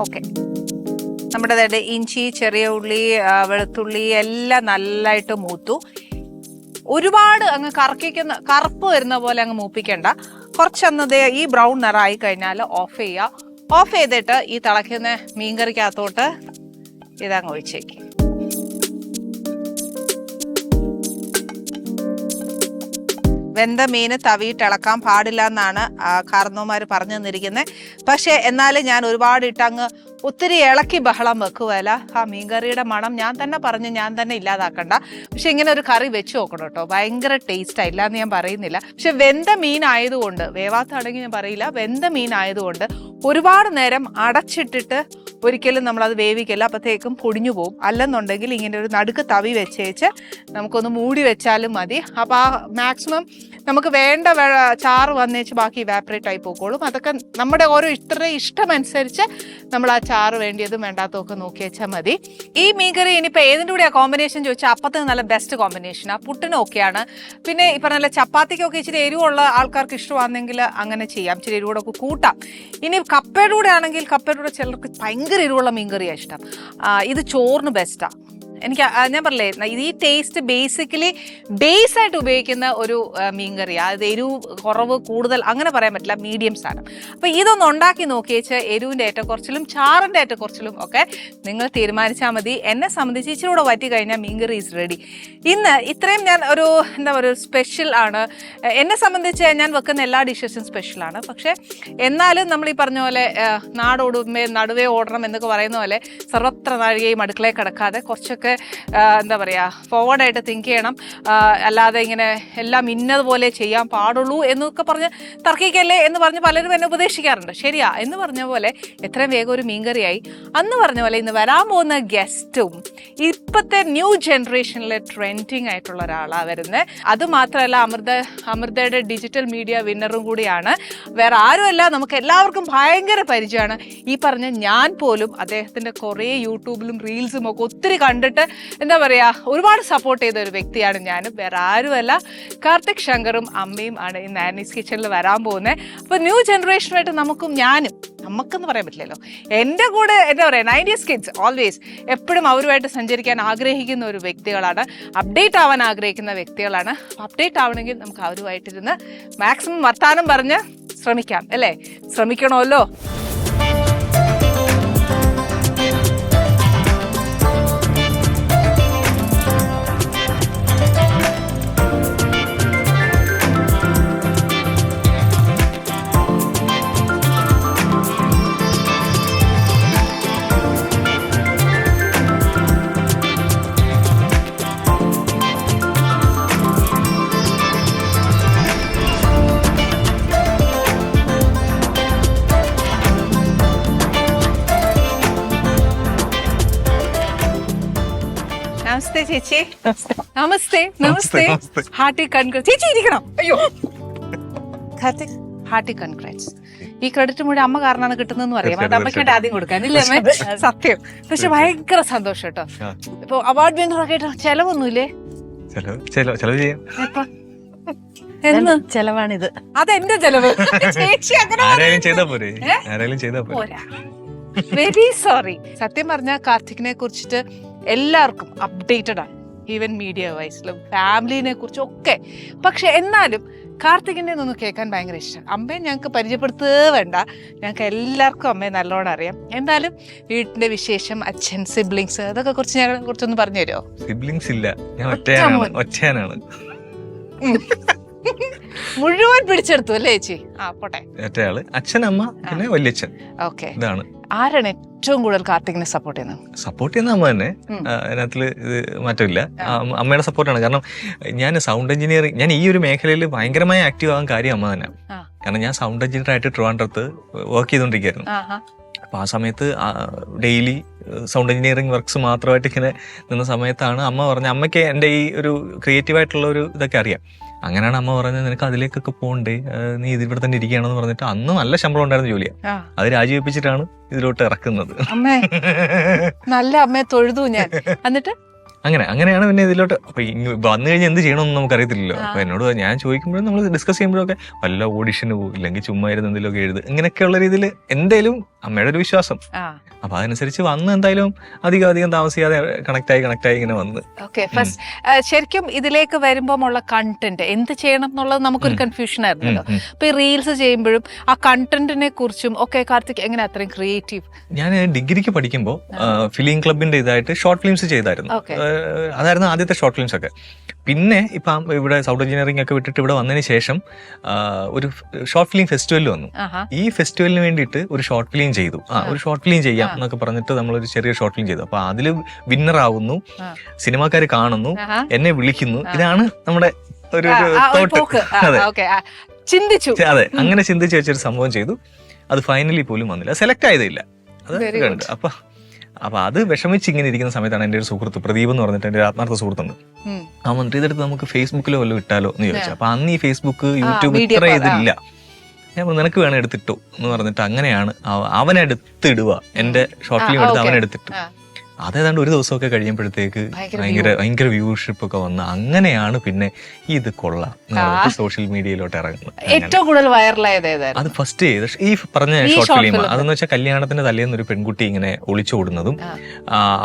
ഓക്കെ, നമ്മുടെ ഇഞ്ചി, ചെറിയ ഉള്ളി, വെളുത്തുള്ളി എല്ലാം നല്ലതായിട്ട് മൂത്തു. ഒരുപാട് അങ്ങ് കറുപ്പ് വരുന്ന പോലെ അങ്ങ് മൂപ്പിക്കണ്ട. കുറച്ചൊന്നത് ഈ ബ്രൗൺ നിറമായി കഴിഞ്ഞാൽ ഓഫ് ചെയ്യുക. ഓഫ് ചെയ്തിട്ട് ഈ തിളയ്ക്കുന്ന മീൻകറിക്കകത്തോട്ട് ഇതങ്ങ് ഒഴിച്ചേക്ക്. വെന്ത മീന് തവിയിട്ട് ഇളക്കാൻ പാടില്ല എന്നാണ് കാരണവന്മാർ പറഞ്ഞു തന്നിരിക്കുന്നത്. പക്ഷെ എന്നാലും ഞാൻ ഒരുപാട് ഇട്ടങ്ങ് ഒത്തിരി ഇളക്കി ബഹളം വെക്കുവല്ല. ആ മീൻകറിയുടെ മണം ഞാൻ തന്നെ ഇല്ലാതാക്കണ്ട. പക്ഷെ ഇങ്ങനെ ഒരു കറി വെച്ച് നോക്കണം കേട്ടോ. ഭയങ്കര ടേസ്റ്റാണ്, ഇല്ലാന്ന് ഞാൻ പറയുന്നില്ല. പക്ഷെ വെന്ത മീനായതുകൊണ്ട്, വേവാത്താണെങ്കിൽ ഞാൻ പറയില്ല, വെന്ത മീനായതുകൊണ്ട് ഒരുപാട് നേരം അടച്ചിട്ടിട്ട് ഒരിക്കലും നമ്മളത് വേവിക്കില്ല. അപ്പോഴത്തേക്കും പൊടിഞ്ഞു പോകും. അല്ലെന്നുണ്ടെങ്കിൽ ഇങ്ങനെ ഒരു നടുക്ക് തവി വെച്ചേച്ച് നമുക്കൊന്ന് മൂടി വെച്ചാലും മതി. അപ്പോൾ ആ മാക്സിമം നമുക്ക് വേണ്ട ചാറ് വന്നേച്ച് ബാക്കി ഇവാപ്പറേറ്റ് ആയി പോയിക്കോളും. അതൊക്കെ നമ്മുടെ ഓരോ ഇഷ്ടമനുസരിച്ച് നമ്മൾ ആ ചാറ് വേണ്ടിയതും വേണ്ടാത്തതൊക്കെ നോക്കി വെച്ചാൽ മതി. ഈ മീൻകറി ഇനിയിപ്പോൾ ഏതിൻ്റെ കൂടെ കോമ്പിനേഷൻ ചോദിച്ചാൽ അപ്പത്തിന് നല്ല ബെസ്റ്റ് കോമ്പിനേഷനാണ്. പുട്ടിനും ഒക്കെയാണ്. പിന്നെ ഈ പറഞ്ഞ ചപ്പാത്തിക്കൊക്കെ ഇച്ചിരി എരിവുള്ള ആൾക്കാർക്ക് ഇഷ്ടമാണെങ്കിൽ അങ്ങനെ ചെയ്യാം, ഇച്ചിരി എരിവൂടൊക്കെ കൂട്ടാം. ഇനി കപ്പയുടെ കൂടെ ആണെങ്കിൽ കപ്പയുടെ കൂടെ ചിലർക്ക് ഭയങ്കര എരിവുള്ള മീൻകറിയാണ് ഇഷ്ടം. ഇത് ചോറിന് ബെസ്റ്റാണ്. ഞാൻ പറഞ്ഞില്ലേ, ഈ ടേസ്റ്റ് ബേസിക്കലി ബേസായിട്ട് ഉപയോഗിക്കുന്ന ഒരു മീൻകറിയാണ്. അത് എരിവ് കുറവ് കൂടുതൽ അങ്ങനെ പറയാൻ പറ്റില്ല, മീഡിയം സാധനം. അപ്പോൾ ഇതൊന്ന് ഉണ്ടാക്കി നോക്കിയേച്ച് എരിവിൻ്റെ ഏറ്റക്കുറച്ചിലും ചാറിൻ്റെ ഏറ്റക്കുറച്ചിലും ഒക്കെ നിങ്ങൾ തീരുമാനിച്ചാൽ മതി. എന്നെ സംബന്ധിച്ച് ഇച്ചിരി കൂടെ വറ്റി കഴിഞ്ഞാൽ മീൻകറി ഈസ് റെഡി. ഇന്ന് ഇത്രയും ഞാൻ ഒരു സ്പെഷ്യൽ ആണ്. എന്നെ സംബന്ധിച്ച് ഞാൻ വെക്കുന്ന എല്ലാ ഡിഷസും സ്പെഷ്യലാണ്. പക്ഷേ എന്നാലും നമ്മൾ ഈ പറഞ്ഞ പോലെ നാടോടുമ്പേ നടുവേ ഓടണം എന്നൊക്കെ പറയുന്ന പോലെ സർവത്ര നാഴികയും അടുക്കളയിൽ കിടക്കാതെ കുറച്ചൊക്കെ ഫോർവേഡായിട്ട് തിങ്ക് ചെയ്യണം. അല്ലാതെ ഇങ്ങനെ എല്ലാം ഇന്നതുപോലെ ചെയ്യാൻ പാടുള്ളൂ എന്നൊക്കെ പറഞ്ഞ് തർക്കിക്കല്ലേ എന്ന് പറഞ്ഞ് പലരും എന്നെ ഉപദേശിക്കാറുണ്ട്. ശരിയാ എന്ന് പറഞ്ഞ പോലെ എത്രയും വേഗം ഒരു മീൻകറിയായി. അന്ന് പറഞ്ഞ പോലെ ഇന്ന് വരാൻ പോകുന്ന ഗസ്റ്റും ഇപ്പോഴത്തെ ന്യൂ ജനറേഷനിലെ ട്രെൻഡിങ് ആയിട്ടുള്ള ഒരാളാണ് വരുന്നത്. അതുമാത്രമല്ല അമൃതയുടെ ഡിജിറ്റൽ മീഡിയ വിന്നറും കൂടിയാണ്. വേറെ ആരുമല്ല, നമുക്ക് എല്ലാവർക്കും ഭയങ്കര പരിചയമാണ്. ഈ പറഞ്ഞ ഞാൻ പോലും അദ്ദേഹത്തിൻ്റെ കുറേ യൂട്യൂബിലും റീൽസും ഒക്കെ ഒത്തിരി കണ്ടിട്ട് ഒരുപാട് സപ്പോർട്ട് ചെയ്ത ഒരു വ്യക്തിയാണ് ഞാനും. വേറെ ആരുമല്ല, കാർത്തിക് ശങ്കറും അമ്മയും ആണ് ഇന്ന് ആനീസ് കിച്ചണിൽ വരാൻ പോകുന്നത്. അപ്പോൾ ന്യൂ ജനറേഷനുമായിട്ട് നമുക്കെന്ന് പറയാൻ പറ്റില്ലല്ലോ, എൻ്റെ കൂടെ 90s കിഡ്സ് ഓൾവേസ് എപ്പോഴും അവരുമായിട്ട് സഞ്ചരിക്കാൻ ആഗ്രഹിക്കുന്ന ഒരു വ്യക്തികളാണ്, അപ്ഡേറ്റ് ആവാൻ ആഗ്രഹിക്കുന്ന വ്യക്തികളാണ്. അപ്ഡേറ്റ് ആവണമെങ്കിൽ നമുക്ക് അവരുമായിട്ടിരുന്ന് മാക്സിമം വർത്താനം പറഞ്ഞ് ശ്രമിക്കാം, അല്ലേ? ശ്രമിക്കണമല്ലോ. നമസ്തേ ചേച്ചി. നമസ്തേ. നമസ്തേ. Hearty congrats. ചേച്ചി ഇരിക്കണം. അയ്യോ കാർത്തിക്, ഹാർട്ടി കൺഗ്രാറ്റ്സ്. ഈ ക്രെഡിറ്റ് മുഴുവൻ അമ്മ കാരണമാണ് കിട്ടുന്നതെന്ന് പറയാം. അത് അമ്മയ്ക്കായിട്ട് ആദ്യം കൊടുക്കാനില്ലേ അമ്മ? സത്യം. പക്ഷെ ഭയങ്കര സന്തോഷം കേട്ടോ. ഇപ്പൊ അവാർഡ് വിന്നറൊക്കെ ആയിട്ട് ചെലവൊന്നുമില്ലേ? എന്ന് ചെലവാണിത്. അതെന്റെ ചെലവ്. ചേച്ചി അങ്ങനെ പോരാ. Very sorry. സത്യം പറഞ്ഞ കാർത്തികിനെ കുറിച്ചിട്ട് എല്ലാവർക്കും അപ്ഡേറ്റഡ് ആണ്, ഈവൻ മീഡിയ വൈസിലും ഫാമിലിനെ കുറിച്ചും ഒക്കെ. പക്ഷെ എന്നാലും കാർത്തികിന്റെ ഒന്ന് കേൾക്കാൻ ഭയങ്കര ഇഷ്ടം. അമ്മയെ ഞങ്ങൾക്ക് പരിചയപ്പെടുത്തുക വേണ്ട, ഞങ്ങൾക്ക് എല്ലാവർക്കും അമ്മയെ നല്ലോണം അറിയാം. എന്തായാലും വീട്ടിന്റെ വിശേഷം, അച്ഛൻ, സിബ്ലിങ്സ്, അതൊക്കെ കുറിച്ച് ഞങ്ങളെ കുറിച്ചൊന്ന് പറഞ്ഞു തരുമോ? സിബ്ലിങ്സ് ഇല്ല, ഞാൻ ഒറ്റയാനാണ്. മുഴുവൻ പിടിച്ചെടുത്തു അല്ലേ ചേച്ചി? ആ പോട്ടെ. ഒറ്റയാള്, അച്ഛൻ, അമ്മ, പിന്നെ വല്യച്ഛൻ. ഓക്കെ. ഇതാണ്. ആരാണ് ഏറ്റവും കൂടുതൽ കാർത്തികിനെ സപ്പോർട്ട് ചെയ്യുന്നത്? സപ്പോർട്ട് ചെയ്യുന്ന അമ്മ തന്നെ, അതിനകത്ത് ഇത് മാറ്റമില്ല. അമ്മയുടെ സപ്പോർട്ടാണ്. കാരണം ഞാൻ സൗണ്ട് എഞ്ചിനീയറിംഗ്, ഞാൻ ഈ ഒരു മേഖലയിൽ ഭയങ്കരമായി ആക്റ്റീവ് ആവാൻ കാര്യം അമ്മ തന്നെ. കാരണം ഞാൻ സൗണ്ട് എഞ്ചിനീയർ ആയിട്ട് ട്രിവാൻഡ്രത്ത് വർക്ക് ചെയ്തുകൊണ്ടിരിക്കുകയായിരുന്നു. അപ്പൊ ആ സമയത്ത് ഡെയിലി സൗണ്ട് എഞ്ചിനീയറിംഗ് വർക്ക്സ് മാത്രമായിട്ട് ഇങ്ങനെ നിന്ന സമയത്താണ് അമ്മ പറഞ്ഞ, അമ്മയ്ക്ക് എൻ്റെ ഈ ഒരു ക്രിയേറ്റീവായിട്ടുള്ള ഒരു ഇതൊക്കെ അറിയാം. അങ്ങനെയാണ് അമ്മ പറഞ്ഞത്, നിനക്ക് അതിലേക്കൊക്കെ പോകണ്ടേ, നീ ഇതിവിടെ തന്നെ ഇരിക്കുകയാണെന്ന് പറഞ്ഞിട്ട്. അന്ന് നല്ല ശമ്പളം ഉണ്ടായിരുന്ന ജോലിയാണ്, അത് രാജിവെപ്പിച്ചിട്ടാണ് ഇതിലോട്ട് ഇറക്കുന്നത്. നല്ല അമ്മയെ തൊഴുതു ഞാൻ. എന്നിട്ട് അങ്ങനെയാണ് പിന്നെ ഇതിലോട്ട്. അപ്പൊ വന്നു കഴിഞ്ഞാൽ എന്ത് ചെയ്യണമെന്ന് നമുക്കറിയത്തില്ലല്ലോ. അപ്പൊ എന്നോട് ഞാൻ ചോദിക്കുമ്പോഴും നമ്മൾ ഡിസ്കസ് ചെയ്യുമ്പോഴൊക്കെ വല്ല ഓഡിഷന് പോകും, ഇല്ലെങ്കിൽ ചുമ്മാ ഇരുന്ന് എന്തെങ്കിലുമൊക്കെ എഴുതും, ഇങ്ങനെയൊക്കെയുള്ള രീതിയിൽ എന്തേലും അമ്മയുടെ ഒരു വിശ്വാസം. അപ്പൊ അതനുസരിച്ച് വന്ന് എന്തായാലും അധികം താമസിയാതെ കണക്റ്റായി ഇങ്ങനെ വന്ന്. ശരിക്കും ഇതിലേക്ക് വരുമ്പോൾ ഉള്ള കണ്ടന്റ് എന്ത് ചെയ്യണം എന്നുള്ളത് നമുക്കൊരു കൺഫ്യൂഷൻ ആയിരുന്നല്ലോ. അപ്പൊ ഈ റീൽസ് ചെയ്യുമ്പോഴും ആ കണ്ടന്റിനെ കുറിച്ചും ഒക്കെ കാർത്തിക് എങ്ങനെ അത്രയും ക്രിയേറ്റീവ്? ഞാൻ ഡിഗ്രിക്ക് പഠിക്കുമ്പോൾ ഫിലിം ക്ലബിന്റെ ഇതായിട്ട് ഷോർട്ട് ഫിലിംസ് ചെയ്തായിരുന്നു. അതായിരുന്നു ആദ്യത്തെ ഷോർട്ട് ഫിലിംസ് ഒക്കെ. പിന്നെ ഇപ്പം ഇവിടെ സൗണ്ട് എഞ്ചിനീയറിംഗ് ഒക്കെ വിട്ടിട്ട് ഇവിടെ വന്നതിന് ശേഷം ഒരു ഷോർട്ട് ഫിലിം ഫെസ്റ്റിവൽ വന്നു. ഈ ഫെസ്റ്റിവലിന് വേണ്ടിയിട്ട് ഒരു ഷോർട്ട് ഫിലിം ചെയ്തു. ഒരു ഷോർട്ട് ഫിലിം ചെയ്യാം എന്നൊക്കെ പറഞ്ഞിട്ട് നമ്മളൊരു ചെറിയ ഷോർട്ട് ഫിലിം ചെയ്തു. അപ്പൊ അതിൽ വിന്നർ ആവുന്നു, സിനിമാക്കാർ കാണുന്നു, എന്നെ വിളിക്കുന്നു. ഇതാണ് നമ്മുടെ ഒരു തോട്ട്. അതെ, അങ്ങനെ ചിന്തിച്ച് വെച്ചൊരു സംഭവം ചെയ്തു. അത് ഫൈനലി പോലും വന്നില്ല, സെലക്ട് ആയതില്ല. അത് കണ്ട് അപ്പൊ അത് വിഷമിച്ച് ഇങ്ങനെ ഇരിക്കുന്ന സമയത്താണ് എൻ്റെ ഒരു സുഹൃത്ത് പ്രദീപ് എന്ന് പറഞ്ഞിട്ട്, എൻ്റെ ആത്മാർത്ഥ സുഹൃത്തുണ്ട്. ആ മന്ത്രി ഇതെടുത്ത് നമുക്ക് ഫേസ്ബുക്കിലോ വല്ലതും ഇട്ടാലോ എന്ന് ചോദിച്ചു. അപ്പൊ അന്ന് ഈ ഫേസ്ബുക്ക്, യൂട്യൂബ് ഇത്ര ഇതില്ല. ഞാൻ നിനക്ക് വേണം എടുത്തിട്ടോ എന്ന് പറഞ്ഞിട്ട് അങ്ങനെയാണ് അവനെടുത്തിടുക. എന്റെ ഷോർട്ട് ഫിലിം എടുത്ത് അവനെടുത്തിട്ടു. അതേതാണ്ട് ഒരു ദിവസമൊക്കെ കഴിയുമ്പോഴത്തേക്ക് ഭയങ്കര വ്യൂഷിപ്പ് ഒക്കെ വന്ന് അങ്ങനെയാണ് പിന്നെ ഇത് കൊള്ളാം സോഷ്യൽ മീഡിയയിലോട്ട് ഇറങ്ങുന്നത്. ഏറ്റവും കൂടുതൽ വൈറലായത് അത് ഫസ്റ്റ് ഈ പറഞ്ഞ ഷോർട്ട് ഫിലിം. അതെന്ന് വെച്ചാൽ കല്യാണത്തിന്റെ തലേന്ന് ഒരു പെൺകുട്ടി ഇങ്ങനെ ഒളിച്ചോടുന്നതും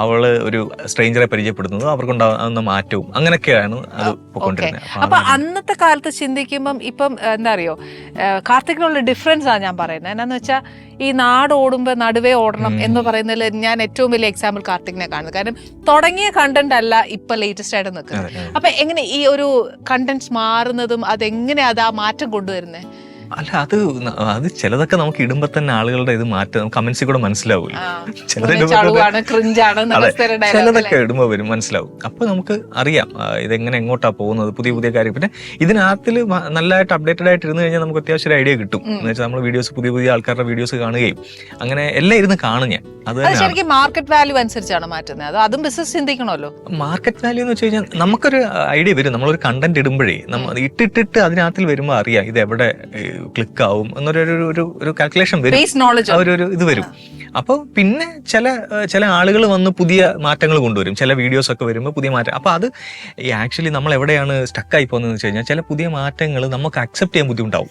അവള് ഒരു സ്ട്രേഞ്ചറെ പരിചയപ്പെടുന്നതും അവർക്കുണ്ടാകുന്ന മാറ്റവും അങ്ങനെയൊക്കെയാണ് അത് പൊക്കൊണ്ടിരുന്നത്. അപ്പൊ അന്നത്തെ കാലത്ത് ചിന്തിക്കുമ്പം ഇപ്പം എന്താ അറിയോ, കാർത്തികിനുള്ള ഡിഫറൻസ് ആണ് ഞാൻ പറയുന്നത്. എന്നാന്ന് വെച്ചാൽ ഈ നാട് ഓടുമ്പോ നടുവേ ഓടണം എന്ന് പറയുന്നതിൽ ഞാൻ ഏറ്റവും വലിയ എക്സാമ്പിൾ കാർത്തികിനെ കാണുന്നത്. കാരണം തുടങ്ങിയ കണ്ടന്റ് അല്ല ഇപ്പൊ ലേറ്റസ്റ്റ് ആയിട്ട് നിൽക്കുന്നത്. അപ്പൊ എങ്ങനെ ഈ ഒരു കണ്ടന്റ്സ് മാറുന്നതും അതെങ്ങനെ അത് ആ മാറ്റം കൊണ്ടുവരുന്നത്? അല്ല, അത് ചിലതൊക്കെ നമുക്ക് ഇടുമ്പോ തന്നെ ആളുകളുടെ ഇത് മാറ്റം കമന്റ്സിൽ കൂടെ മനസ്സിലാവൂല. ചിലതൊക്കെ ഇടുമ്പോ വരും, മനസ്സിലാവും. അപ്പൊ നമുക്ക് അറിയാം ഇതെങ്ങനെ എങ്ങോട്ടാ പോകുന്നത്, പുതിയ കാര്യം. പിന്നെ ഇതിനകത്തിൽ നല്ലതായിട്ട് അപ്ഡേറ്റഡ് ആയിട്ട് ഇരുന്ന് കഴിഞ്ഞാൽ നമുക്ക് അത്യാവശ്യം ഒരു ഐഡിയ കിട്ടും. എന്ന് വെച്ചാൽ നമ്മൾ വീഡിയോസ് പുതിയ ആൾക്കാരുടെ വീഡിയോസ് കാണുകയും അങ്ങനെ എല്ലാം ഇരുന്ന് കാണും ഞാൻ. അത് ശരിക്കും മാർക്കറ്റ് വാല്യൂ അനുസരിച്ചാണ് മാറ്റുന്നത്. അതും ബിസിനസ് ചിന്തിക്കണമല്ലോ. മാർക്കറ്റ് വാല്യൂ എന്ന് വെച്ച് കഴിഞ്ഞാൽ നമുക്കൊരു ഐഡിയ വരും. നമ്മളൊരു കണ്ടന്റ് ഇടുമ്പോഴേ ഇട്ടിട്ട് അതിനകത്തിൽ വരുമ്പോൾ അറിയാം ഇത് എവിടെ ക്ലിക്ക് ആവും എന്നൊരു കാൽക്കുലേഷൻ വരും, ഒരു ഇത് വരും. അപ്പോൾ പിന്നെ ചില ആളുകൾ വന്ന് പുതിയ മാറ്റങ്ങൾ കൊണ്ടുവരും. ചില വീഡിയോസ് ഒക്കെ വരുമ്പോൾ പുതിയ മാറ്റം. അപ്പോൾ അത് ആക്ച്വലി നമ്മൾ എവിടെയാണ് സ്റ്റക്കായി പോകുന്നതെന്ന് വെച്ച് കഴിഞ്ഞാൽ ചില പുതിയ മാറ്റങ്ങൾ നമുക്ക് അക്സെപ്റ്റ് ചെയ്യാൻ ബുദ്ധിമുട്ടാവും.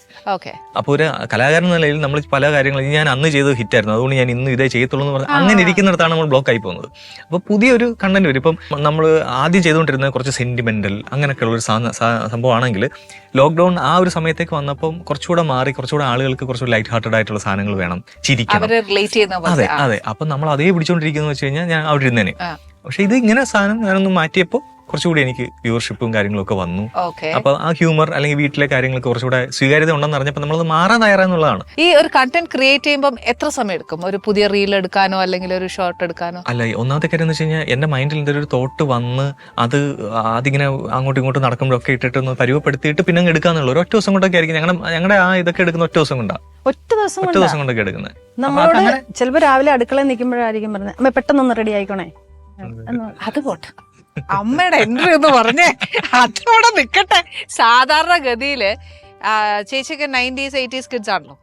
അപ്പോൾ ഒരു കലാകാരൻ എന്ന നിലയിൽ നമ്മൾ പല കാര്യങ്ങളും ഞാൻ അന്ന് ചെയ്തത് ഹിറ്റായിരുന്നു, അതുകൊണ്ട് ഞാൻ ഇന്ന് ഇതേ ചെയ്യത്തുള്ളൂ എന്ന് പറഞ്ഞാൽ അങ്ങനെ ഇരിക്കുന്നിടത്താണ് നമ്മൾ ബ്ലോക്ക് ആയി പോകുന്നത്. അപ്പോൾ പുതിയൊരു കണ്ടന്റ് വരും. ഇപ്പം നമ്മൾ ആദ്യം ചെയ്തുകൊണ്ടിരുന്ന കുറച്ച് സെന്റിമെന്റൽ അങ്ങനെയൊക്കെയുള്ള ഒരു സംഭവമാണെങ്കിൽ ലോക്ക്ഡൌൺ ആ ഒരു സമയത്തേക്ക് വന്നപ്പം കുറച്ചുകൂടെ മാറി, കുറച്ചുകൂടെ ആളുകൾക്ക് കുറച്ചുകൂടെ ലൈറ്റ് ഹാർട്ടഡ് ആയിട്ടുള്ള സാധനങ്ങൾ വേണം, ചിരിക്കണം. അതെ. അപ്പൊ നമ്മൾ അതേ പിടിച്ചോണ്ടിരിക്കുന്ന വെച്ച് കഴിഞ്ഞാൽ ഞാൻ അവിടെ ഇരുന്നേനെ. പക്ഷെ ഇത് ഇങ്ങനെ സാധനം ഞാനൊന്ന് മാറ്റിയപ്പോ കുറച്ചുകൂടി എനിക്ക് വ്യൂവർഷിപ്പും കാര്യങ്ങളൊക്കെ വന്നു. അപ്പൊ ആ ഹ്യൂമർ അല്ലെങ്കിൽ വീട്ടിലെ കാര്യങ്ങൾക്ക് കുറച്ചുകൂടെ സ്വീകാര്യത ഉണ്ടെന്ന് അറിഞ്ഞപ്പോൾ നമ്മളത് മാറാൻ തയ്യാറാന്നുള്ളതാണ്. ഈ ഒരു കണ്ടന്റ് ക്രിയേറ്റ് ചെയ്യുമ്പോൾ എത്ര സമയം എടുക്കും ഒരു പുതിയ റീൽ എടുക്കാനോ അല്ലെങ്കിൽ ഒരു ഷോർട്ട് എടുക്കാനോ? അല്ല, ഒന്നാമത്തെ കാര്യം എന്ന് വെച്ച് കഴിഞ്ഞാൽ എന്റെ മൈൻഡിൽ എന്തൊരു തോട്ട് വന്ന് അത് അതിങ്ങനെ അങ്ങോട്ടും ഇങ്ങോട്ടും നടക്കുമ്പോഴൊക്കെ ഇട്ടിട്ട് ഒന്ന് പരിവപ്പെടുത്തിയിട്ട് പിന്നെ എടുക്കാന്നുള്ള ഒറ്റ ദിവസം കൊണ്ടൊക്കെ ആയിരിക്കും ഞങ്ങളുടെ ആ ഇതൊക്കെ എടുക്കുന്ന ഒറ്റ ദിവസം കൊണ്ടാണ്. ഒറ്റ ദിവസം കൊണ്ടൊക്കെ എടുക്കുന്നത്. നമ്മളോട് ചിലപ്പോൾ രാവിലെ അടുക്കളയിൽ നിൽക്കുമ്പോഴായിരിക്കും പറഞ്ഞത് അമ്മ പെട്ടെന്നൊന്ന് റെഡി ആയിക്കോണേ. അത് പോട്ടെ, അമ്മയുടെ എൻട്രി എന്ന് പറഞ്ഞേ അതോടെ നിക്കട്ടെ. സാധാരണ ഗതിയില് ചേച്ചിക്ക് 90s 80s കിഡ്സ് ആണല്ലോ.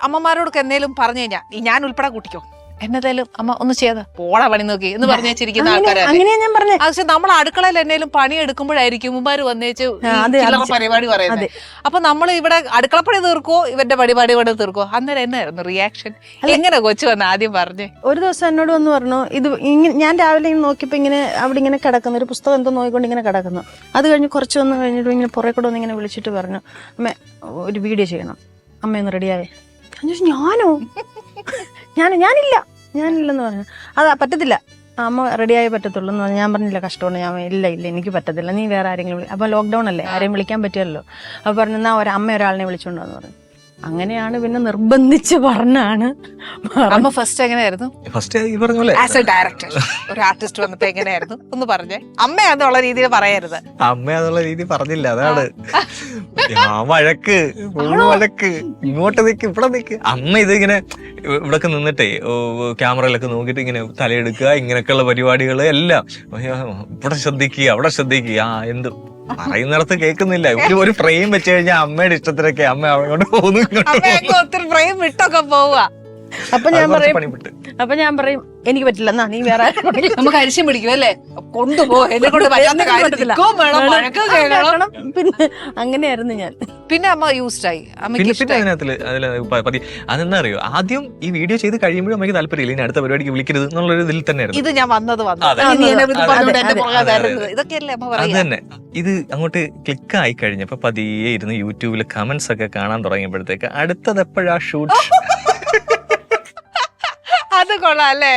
അമ്മമാരോടൊക്കെ എന്നേലും പറഞ്ഞു കഴിഞ്ഞാൽ ഞാൻ ഉൾപ്പെടെ കൂട്ടിക്കോ എന്നതേലും അമ്മ ഒന്ന് ചെയ്ത് പോള പണി നോക്കി എന്ന് പറഞ്ഞു വെച്ചിരിക്കുന്ന ആൾക്കാരാണ്. പക്ഷെ നമ്മൾ അടുക്കളയിൽ എന്നേലും പണി എടുക്കുമ്പോഴായിരിക്കും ഉമ്മാര് വന്നേച്ച് പരിപാടി പറയുന്നത്. അപ്പൊ നമ്മൾ ഇവിടെ അടുക്കളപ്പണി തീർക്കോ ഇവന്റെ പരിപാടി തീർക്കോ? അന്നേരം എന്നായിരുന്നു റിയാക്ഷൻ? എങ്ങനെ കൊച്ചു വന്ന് ആദ്യം പറഞ്ഞേ? ഒരു ദിവസം എന്നോട് വന്ന് പറഞ്ഞു, ഇത് ഞാൻ രാവിലെ ഇങ്ങനെ നോക്കിയപ്പോ ഇങ്ങനെ അവിടെ ഇങ്ങനെ കിടക്കുന്നു, ഒരു പുസ്തകം എന്തോ നോക്കിക്കൊണ്ട് ഇങ്ങനെ കിടക്കുന്നു. അത് കഴിഞ്ഞ് കുറച്ച് വന്ന് കഴിഞ്ഞിട്ട് ഇങ്ങനെ പുറകെ കൂടെ ഒന്ന് ഇങ്ങനെ വിളിച്ചിട്ട് പറഞ്ഞു, അമ്മ ഒരു വീഡിയോ ചെയ്യണം, അമ്മയൊന്ന് റെഡിയാവേ. ഞാനോ? ഞാനില്ലെന്ന് പറഞ്ഞു. അതാ പറ്റത്തില്ല, അമ്മ റെഡിയായേ പറ്റത്തുള്ളൂ എന്ന് പറഞ്ഞു. ഞാൻ പറഞ്ഞില്ല, കഷ്ടമാണ്, ഞാൻ ഇല്ല എനിക്ക് പറ്റത്തില്ല, നീ വേറെ ആരെങ്കിലും അപ്പൊ ലോക്ക്ഡൌൺ അല്ലേ, ആരെയും വിളിക്കാൻ പറ്റിയല്ലോ. അപ്പൊ പറഞ്ഞു, എന്നാ അമ്മ ഒരാളിനെ വിളിച്ചോണ്ടെന്ന് പറഞ്ഞു. അങ്ങനെയാണ് പിന്നെ നിർബന്ധിച്ച് പറഞ്ഞാണ്. അമ്മ ഫസ്റ്റ് എങ്ങനെയായിരുന്നു? ഫസ്റ്റ് ഈ പറഞ്ഞ പോലെ ആസ് എ ഡയറക്ടർ ഒരു ആർട്ടിസ്റ്റ് വന്നപ്പോ എങ്ങനെയായിരുന്നു ഒന്ന് പറഞ്ഞേ? അമ്മയാന്നുള്ള രീതിയിൽ പറയരുത്. അമ്മയാന്നുള്ള രീതി പറഞ്ഞില്ല, അതാണ് ഞാൻ വഴക്ക് ഇങ്ങോട്ട് നിക്ക് ഇവിടെ നിക്ക്. അമ്മ ഇതിങ്ങനെ ഇവിടൊക്കെ നിന്നിട്ടേ ക്യാമറയിലൊക്കെ നോക്കിയിട്ട് ഇങ്ങനെ തലയെടുക്കുക, ഇങ്ങനെയൊക്കെയുള്ള പരിപാടികൾ എല്ലാം ഇവിടെ ശ്രദ്ധിക്കുക അവിടെ ശ്രദ്ധിക്കുക. എന്ത് പറയുന്നിടത്ത് കേൾക്കുന്നില്ല. ഒരു ഫ്രെയിം വെച്ച് കഴിഞ്ഞാൽ അമ്മയുടെ ഇഷ്ടത്തിനൊക്കെ അമ്മ അങ്ങോട്ട് പോകുന്നു, ഒത്തിരി ഫ്രെയിം വിട്ടൊക്കെ പോവുക. അപ്പൊ ഞാൻ പറയും എനിക്ക് പറ്റില്ല, എന്നാ നീ വേറെ നമുക്ക് അരിശം പിടിക്കും അല്ലേ, കൊണ്ടുപോ എന്നെ കൊണ്ട് പറ്റില്ല. പിന്നെ അങ്ങനെയായിരുന്നു ഞാൻ. പിന്നെ അമ്മ യൂസ്ഡായി. പിന്നെ അതെന്താ അറിയോ, ആദ്യം ഈ വീഡിയോ ചെയ്ത് കഴിയുമ്പോഴും അമ്മയ്ക്ക് താല്പര്യമില്ല, ഇനി അടുത്ത പരിപാടിക്ക് വിളിക്കരുത് എന്നുള്ളൊരു ഇതിൽ തന്നെയായിരുന്നു. ഇത് ഞാൻ വന്നത് ഇതൊക്കെയല്ലേ അമ്മ അത് തന്നെ. ഇത് അങ്ങോട്ട് ക്ലിക്ക് ആയി കഴിഞ്ഞപ്പോ പതിയെ ഇരുന്ന് യൂട്യൂബിൽ കമന്റ്സ് ഒക്കെ കാണാൻ തുടങ്ങിയപ്പോഴത്തേക്ക് അടുത്തത് എപ്പോഴാ ഷൂട്ട്. അത് കൊള്ളാം അല്ലേ?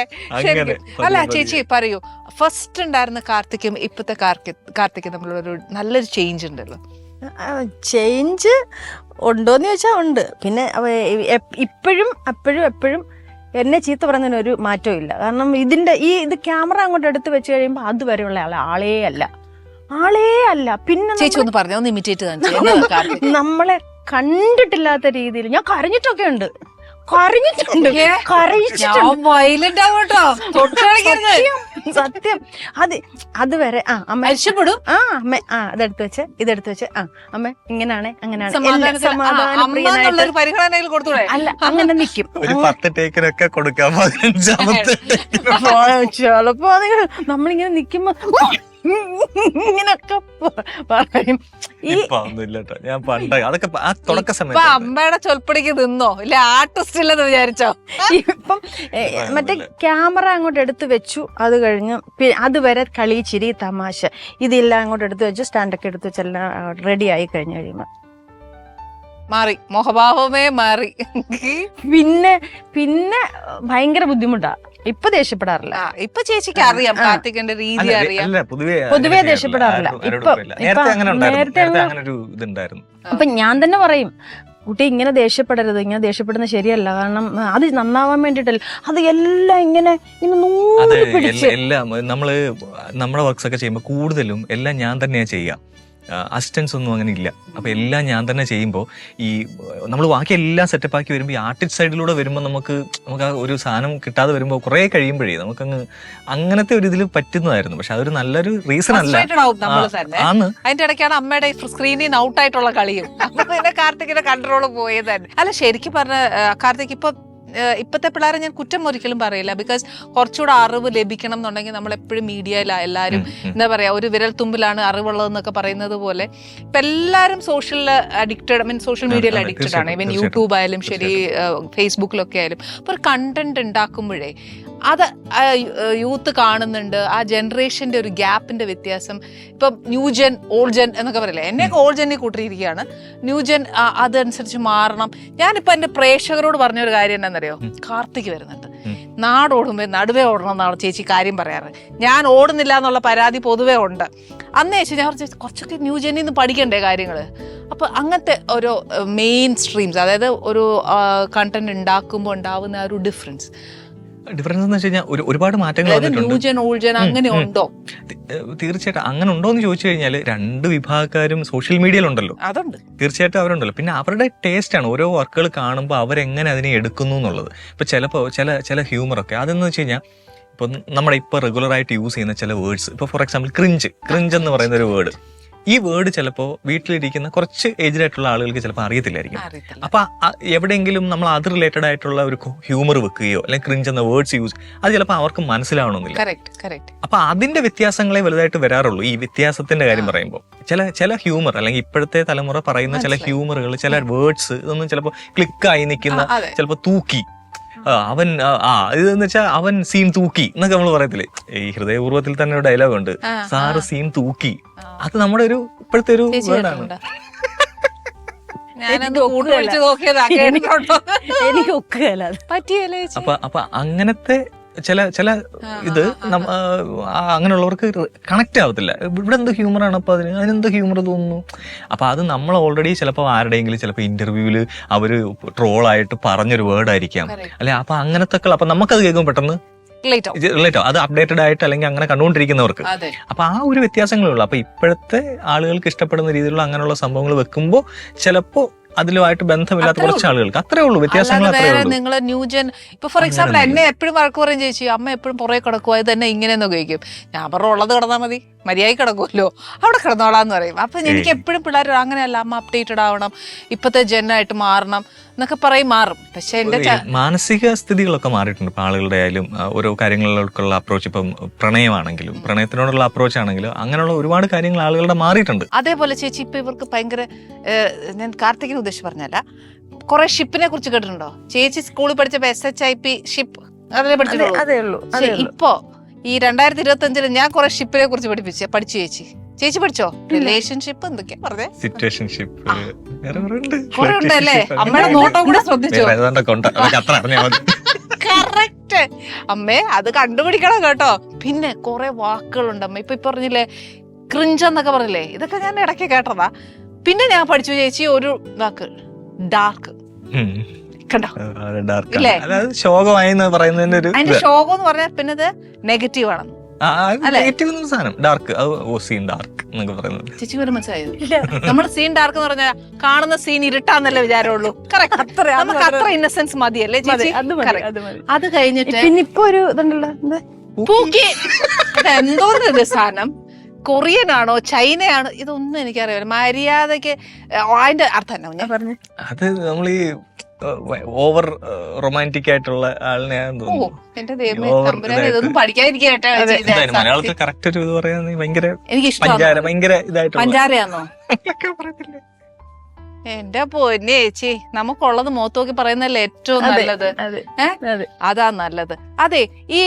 അല്ല ചേച്ചി പറയൂ, ഫസ്റ്റ് ഉണ്ടായിരുന്ന കാർത്തിക്കും ഇപ്പത്തെ കാർത്തിക്കും തമ്മിലൊരു നല്ലൊരു ചേഞ്ച് ഉണ്ടല്ലോ. ചേഞ്ച് ഉണ്ടോന്ന് ചോദിച്ചാൽ ഉണ്ട്. പിന്നെ എപ്പോഴും എന്നെ ചീത്ത പറയുന്നതിന് ഒരു മാറ്റവും ഇല്ല. കാരണം ഇത് ക്യാമറ അങ്ങോട്ട് എടുത്ത് വെച്ച് കഴിയുമ്പോൾ അതുവരെയുള്ള ആളേ അല്ല. പിന്നെ ചേച്ചി ഒന്ന് പറഞ്ഞു, ഒന്ന് ഇമിറ്റേറ്റ് കാണിച്ചു. നമ്മളെ കണ്ടിട്ടില്ലാത്ത രീതിയിൽ ഞാൻ കരഞ്ഞിട്ടൊക്കെ ഉണ്ട്. സത്യം. അതുവരെ അമ്മ രക്ഷപ്പെടും. അമ്മ അതെടുത്ത് വെച്ച് അമ്മ ഇങ്ങനെയാണ് അങ്ങനെയാണ് അല്ല അങ്ങനെ നിക്കും. ചിലപ്പോ നമ്മളിങ്ങനെ നിക്കുമ്പോ ഇങ്ങനൊക്കെ പറയും. അമ്മയുടെ ചൊൽപ്പടിക്ക് നിന്നോ ഇല്ല ആർട്ടിസ്റ്റ് ഇല്ലെന്ന് വിചാരിച്ചോ? ഇപ്പം മറ്റേ ക്യാമറ അങ്ങോട്ട് എടുത്ത് വെച്ചു, അത് കഴിഞ്ഞ് അതുവരെ കളി ചിരി തമാശ ഇതെല്ലാം അങ്ങോട്ട് എടുത്ത് വെച്ചു, സ്റ്റാൻഡൊക്കെ എടുത്ത് വെച്ചെല്ലാം റെഡി ആയി കഴിഞ്ഞു കഴിയുമ്പോ മാറി, മുഖഭാവമേ മാറി. പിന്നെ ഭയങ്കര ബുദ്ധിമുട്ടാ. ഇപ്പൊ ദേഷ്യപ്പെടാറില്ല. ഇപ്പൊ ചേച്ചിക്ക് അറിയാം, കാർത്തികന്റെ രീതി അറിയാം. പൊതുവേ ദേഷ്യപ്പെടാറില്ല. അപ്പൊ ഞാൻ തന്നെ പറയും, കുട്ടി ഇങ്ങനെ ദേഷ്യപ്പെടരുത്, ഇങ്ങനെ ദേഷ്യപ്പെടുന്നത് ശരിയല്ല. കാരണം അത് നന്നാവാൻ വേണ്ടിട്ടല്ല, അത് എല്ലാം ഇങ്ങനെ നൂല് പിടിച്ച് എല്ലാം നമ്മുടെ വർക്ക്സ് ഒക്കെ ചെയ്യുമ്പോൾ കൂടുതലും എല്ലാം ഞാൻ തന്നെയാ ചെയ്യാം. അസിസ്റ്റൻസ് ഒന്നും അങ്ങനെ ഇല്ല. അപ്പൊ എല്ലാം ഞാൻ തന്നെ ചെയ്യുമ്പോൾ ഈ നമ്മൾ ബാക്കി എല്ലാം സെറ്റപ്പ് ആക്കി വരുമ്പോൾ ഈ ആർട്ടിസ്റ്റ് സൈഡിലൂടെ വരുമ്പോൾ നമുക്ക് ആ ഒരു സാധനം കിട്ടാതെ വരുമ്പോൾ കുറെ കഴിയുമ്പോഴേ നമുക്കങ്ങ് അങ്ങനത്തെ ഒരു ഇതിൽ പറ്റുന്നതായിരുന്നു. പക്ഷെ അതൊരു നല്ലൊരു റീസൺ അല്ല. അതിന്റെ ഇടയ്ക്കാണ് അമ്മയുടെ സ്ക്രീനിൽ നിന്ന് ഔട്ട് ആയിട്ടുള്ള കളിയും. അപ്പൊ പിന്നെ കാർത്തികിന്റെ കൺട്രോൾ പോയത് തന്നെ. അല്ല ശരിക്കും പറഞ്ഞ കാർത്തിക് ഇപ്പത്തെ പിള്ളേരെ ഞാൻ കുറ്റം ഒരിക്കലും പറയില്ല. ബിക്കോസ് കുറച്ചുകൂടെ അറിവ് ലഭിക്കണം എന്നുണ്ടെങ്കിൽ നമ്മൾ എപ്പോഴും മീഡിയയില എല്ലാവരും എന്താ പറയാ, ഒരു വിരൽ തുമ്പിലാണ് അറിവുള്ളതെന്നൊക്കെ പറയുന്നത് പോലെ ഇപ്പൊ എല്ലാവരും സോഷ്യൽ മീഡിയയിൽ അഡിക്റ്റഡ് ആണ്. ഈവൻ യൂട്യൂബ് ആയാലും ശരി, ഫേസ്ബുക്കിലൊക്കെ ആയാലും. അപ്പൊ ഒരു കണ്ടന്റ് ഉണ്ടാക്കുമ്പോഴേ അത് യൂത്ത് കാണുന്നുണ്ട്. ആ ജനറേഷന്റെ ഒരു ഗ്യാപ്പിന്റെ വ്യത്യാസം. ഇപ്പം ന്യൂജൻ ഓൾഡ് ജൻ എന്നൊക്കെ പറയില്ലേ, എന്നെയൊക്കെ ഓൾഡ് ജെന്നി കൂട്ടിയിരിക്കുകയാണ്. ന്യൂജൻ അതനുസരിച്ച് മാറണം. ഞാനിപ്പോ എന്റെ പ്രേക്ഷകരോട് പറഞ്ഞൊരു കാര്യം എന്താണെന്നറിയോ, കാർത്തിക് വരുന്നുണ്ട്, നാടോടുമ്പോ നടുവേ ഓടണം എന്നാണ് ചേച്ചി കാര്യം പറയാറ്. ഞാൻ ഓടുന്നില്ല എന്നുള്ള പരാതി പൊതുവേ ഉണ്ട്. അന്ന് ചേച്ചി ഞാൻ കുറച്ചൊക്കെ ന്യൂജനിൽ നിന്ന് പഠിക്കണ്ടേ കാര്യങ്ങള്. അപ്പൊ അങ്ങനത്തെ ഒരു മെയിൻ സ്ട്രീംസ്, അതായത് ഒരു കണ്ടന്റ് ഉണ്ടാക്കുമ്പോൾ ഉണ്ടാവുന്ന ആ ഒരു ഡിഫറൻസ് എന്ന് വെച്ച് കഴിഞ്ഞാൽ ഒരുപാട് മാറ്റങ്ങൾ അങ്ങനെ ഉണ്ടോ? തീർച്ചയായിട്ടും അങ്ങനെ ഉണ്ടോ എന്ന് ചോദിച്ചു കഴിഞ്ഞാൽ രണ്ട് വിഭാഗക്കാരും സോഷ്യൽ മീഡിയയിലുണ്ടല്ലോ, അതുണ്ട്, തീർച്ചയായിട്ടും അവരുണ്ടല്ലോ. പിന്നെ അവരുടെ ടേസ്റ്റ് ആണ് ഓരോ വർക്കുകൾ കാണുമ്പോൾ അവരെങ്ങനെ അതിനെ എടുക്കുന്നു എന്നുള്ളത്. ഇപ്പൊ ചിലപ്പോൾ ചില ഹ്യൂമറൊക്കെ അതെന്ന് വെച്ച് കഴിഞ്ഞാൽ ഇപ്പൊ നമ്മുടെ ഇപ്പൊ റെഗുലർ ആയിട്ട് യൂസ് ചെയ്യുന്ന ചില വേർഡ്സ്, ഇപ്പൊ ഫോർ എക്സാമ്പിൾ ക്രിഞ്ച് എന്ന് പറയുന്ന ഒരു വേർഡ്, ഈ വേർഡ് ചിലപ്പോൾ വീട്ടിലിരിക്കുന്ന കുറച്ച് ഏജ്ഡ് ആയിട്ടുള്ള ആളുകൾക്ക് ചിലപ്പോൾ അറിയത്തില്ലായിരിക്കും. അപ്പൊ എവിടെയെങ്കിലും നമ്മൾ അത് റിലേറ്റഡ് ആയിട്ടുള്ള ഒരു ഹ്യൂമർ വെക്കുകയോ അല്ലെങ്കിൽ ക്രിഞ്ച് എന്ന വേർഡ്സ് യൂസ്, അത് ചിലപ്പോൾ അവർക്ക് മനസ്സിലാവണമെന്നില്ല. അപ്പൊ അതിന്റെ വ്യത്യാസങ്ങളെ വലുതായിട്ട് വരാറുള്ളൂ. ഈ വ്യത്യാസത്തിന്റെ കാര്യം പറയുമ്പോൾ ചില ഹ്യൂമർ അല്ലെങ്കിൽ ഇപ്പോഴത്തെ തലമുറ പറയുന്ന ചില ഹ്യൂമറുകൾ, ചില വേർഡ്സ് ഇതൊന്നും ചിലപ്പോൾ ക്ലിക്കായി നിൽക്കുന്ന, ചിലപ്പോൾ തൂക്കി അവൻ ഇതെന്ന് വെച്ചാൽ അവൻ സീൻ തൂക്കി എന്നൊക്കെ നമ്മൾ പറയത്തില്ലേ. ഈ ഹൃദയപൂർവ്വത്തിൽ തന്നെ ഒരു ഡയലോഗ് ഉണ്ട്, സാറ് സീൻ തൂക്കി. അത് നമ്മുടെ ഒരു ഇപ്പോഴത്തെ ഒരു വേർഡാണ്. അപ്പൊ അങ്ങനത്തെ ചില ഇത് അങ്ങനെയുള്ളവർക്ക് കണക്ട് ആവത്തില്ല. ഇവിടെ എന്ത് ഹ്യൂമറാണ്, അപ്പൊ അതിനെന്ത് ഹ്യൂമർ തോന്നുന്നു. അപ്പൊ അത് നമ്മൾ ഓൾറെഡി ചിലപ്പോൾ ആരുടെയെങ്കിലും ചിലപ്പോൾ ഇന്റർവ്യൂവില് അവര് ട്രോളായിട്ട് പറഞ്ഞൊരു വേർഡ് ആയിരിക്കാം അല്ലെ. അപ്പൊ അങ്ങനത്തെ അപ്പൊ നമുക്കത് കേൾക്കുമ്പോൾ പെട്ടെന്ന് റിലേറ്റ് ആവും, അത് അപ്ഡേറ്റഡ് ആയിട്ട് അല്ലെങ്കിൽ അങ്ങനെ കണ്ടുകൊണ്ടിരിക്കുന്നവർക്ക്. അപ്പൊ ആ ഒരു വ്യത്യാസങ്ങളേ ഉള്ളൂ. അപ്പൊ ഇപ്പോഴത്തെ ആളുകൾക്ക് ഇഷ്ടപ്പെടുന്ന രീതിയിലുള്ള അങ്ങനെയുള്ള സംഭവങ്ങൾ വെക്കുമ്പോൾ ചിലപ്പോ അതിലുമായിട്ട് ബന്ധമില്ലാത്ത കുറച്ച് ആളുകൾക്ക് അത്രേ ഉള്ളൂ വ്യത്യാസങ്ങൾ. നിങ്ങൾ ന്യൂജൻ ഇപ്പൊ ഫോർ എക്സാമ്പിൾ എന്നെ എപ്പോഴും വഴക്ക് പറയും, ചേച്ചി അമ്മ എപ്പോഴും പുറകെ കിടക്കുക, ഇത് തന്നെ ഇങ്ങനെയെന്ന് ഉപയോഗിക്കും. ഞാൻ പറഞ്ഞു ഉള്ളത് കിടന്നാൽ മതി, മര്യാദ കിടക്കുമല്ലോ, അവിടെ കിടന്നോളാന്ന് പറയും. അപ്പൊ എനിക്ക് എപ്പോഴും പിള്ളേർ അങ്ങനെയല്ല, അമ്മ അപ്ഡേറ്റഡ് ആവണം, ഇപ്പത്തെ ജനായിട്ട് മാറണം എന്നൊക്കെ പറയും. മാറും, പക്ഷെ എന്റെ മാനസിക സ്ഥിതികളൊക്കെ മാറിയിട്ടുണ്ട്. ഇപ്പൊ ആളുകളുടെ ആയാലും ഓരോ കാര്യങ്ങളിലേക്കുള്ള അപ്രോച്ച്, ഇപ്പം പ്രണയമാണെങ്കിലും പ്രണയത്തിനോടുള്ള അപ്രോച്ച് ആണെങ്കിലും അങ്ങനെയുള്ള ഒരുപാട് കാര്യങ്ങൾ ആളുകളുടെ മാറിയിട്ടുണ്ട്. അതേപോലെ ചേച്ചി ഇപ്പൊ ഇവർക്ക് ഭയങ്കര, ഞാൻ കാർത്തികിനെ ഉദ്ദേശിച്ച് പറഞ്ഞല്ല, കുറെ ഷിപ്പിനെ കുറിച്ച് കേട്ടിട്ടുണ്ടോ? ചേച്ചി സ്കൂളിൽ പഠിച്ചപ്പോ SHIP ഷിപ്പ് അതിനെ പഠിച്ചിട്ടുള്ളൂ. ഇപ്പൊ ഈ 2025 ഞാൻ കുറെ ഷിപ്പിനെ കുറിച്ച് പഠിച്ചു. ചേച്ചി പഠിച്ചോ? റിലേഷൻഷിപ്പ് എന്തൊക്കെയാ പറഞ്ഞേ? സിറ്റുവേഷൻഷിപ്പ് കുറെ ഉണ്ടല്ലേ? അമ്മയുടെ നോട്ടം കൂടെ ശ്രദ്ധിച്ചോ? കറക്റ്റ് അമ്മേ, അത് കണ്ടുപിടിക്കണം കേട്ടോ. പിന്നെ കുറെ വാക്കുകളുണ്ട് അമ്മ. ഇപ്പൊ പറഞ്ഞില്ലേ ക്രിഞ്ച് എന്നൊക്കെ പറഞ്ഞില്ലേ, ഇതൊക്കെ ഞാൻ ഇടയ്ക്ക് കേട്ടതാ. പിന്നെ ഞാൻ പഠിച്ചു ചേച്ചി ഒരു വാക്ക്, ഡാർക്ക്. കണ്ടോ? അതിന്റെ ശോകം എന്ന് പറഞ്ഞാൽ പിന്നെ അത് നെഗറ്റീവ് ആണ്. ചേച്ചി വരെ മനസ്സിലായോ? നമ്മുടെ സീൻ ഡാർക്ക് എന്ന് പറഞ്ഞാൽ കാണുന്ന സീൻ ഇരുട്ടാന്നല്ലേ വിചാരമുള്ളൂ. നമുക്ക് അത്ര ഇന്നസെൻസ് മതിയല്ലേ ചേച്ചി? അത് കഴിഞ്ഞിട്ട് ഇപ്പൊ ഒരു ഇതുണ്ടല്ലോ, എന്തോന്ന് സാധനം, കൊറിയൻ ആണോ ചൈനയാണോ ഇതൊന്നും എനിക്കറിയാം. മര്യാദക്ക് അതിന്റെ അർത്ഥം എന്നാ ഞാൻ പറഞ്ഞു? അത് നമ്മൾ ഈ ഓവർ റൊമാൻറ്റിക് ആയിട്ടുള്ള ആളിനെ എന്റെ ദൈവമേ, ഇതൊന്നും പഠിക്കാതിരിക്കട്ടെ. മലയാളത്തിൽ കറക്റ്റ് ഒരു ഇത് പറയാൻ ഭയങ്കര എനിക്കിഷ്ടം. ഇതായിട്ട് പഞ്ചാരയാണോ? എന്റെ പൊന്നെ ചേച്ചി, നമുക്കുള്ളത് മുഖത്ത് നോക്കി പറയുന്നതല്ലേ ഏറ്റവും നല്ലത്. അതാ നല്ലത്. അതെ, ഈ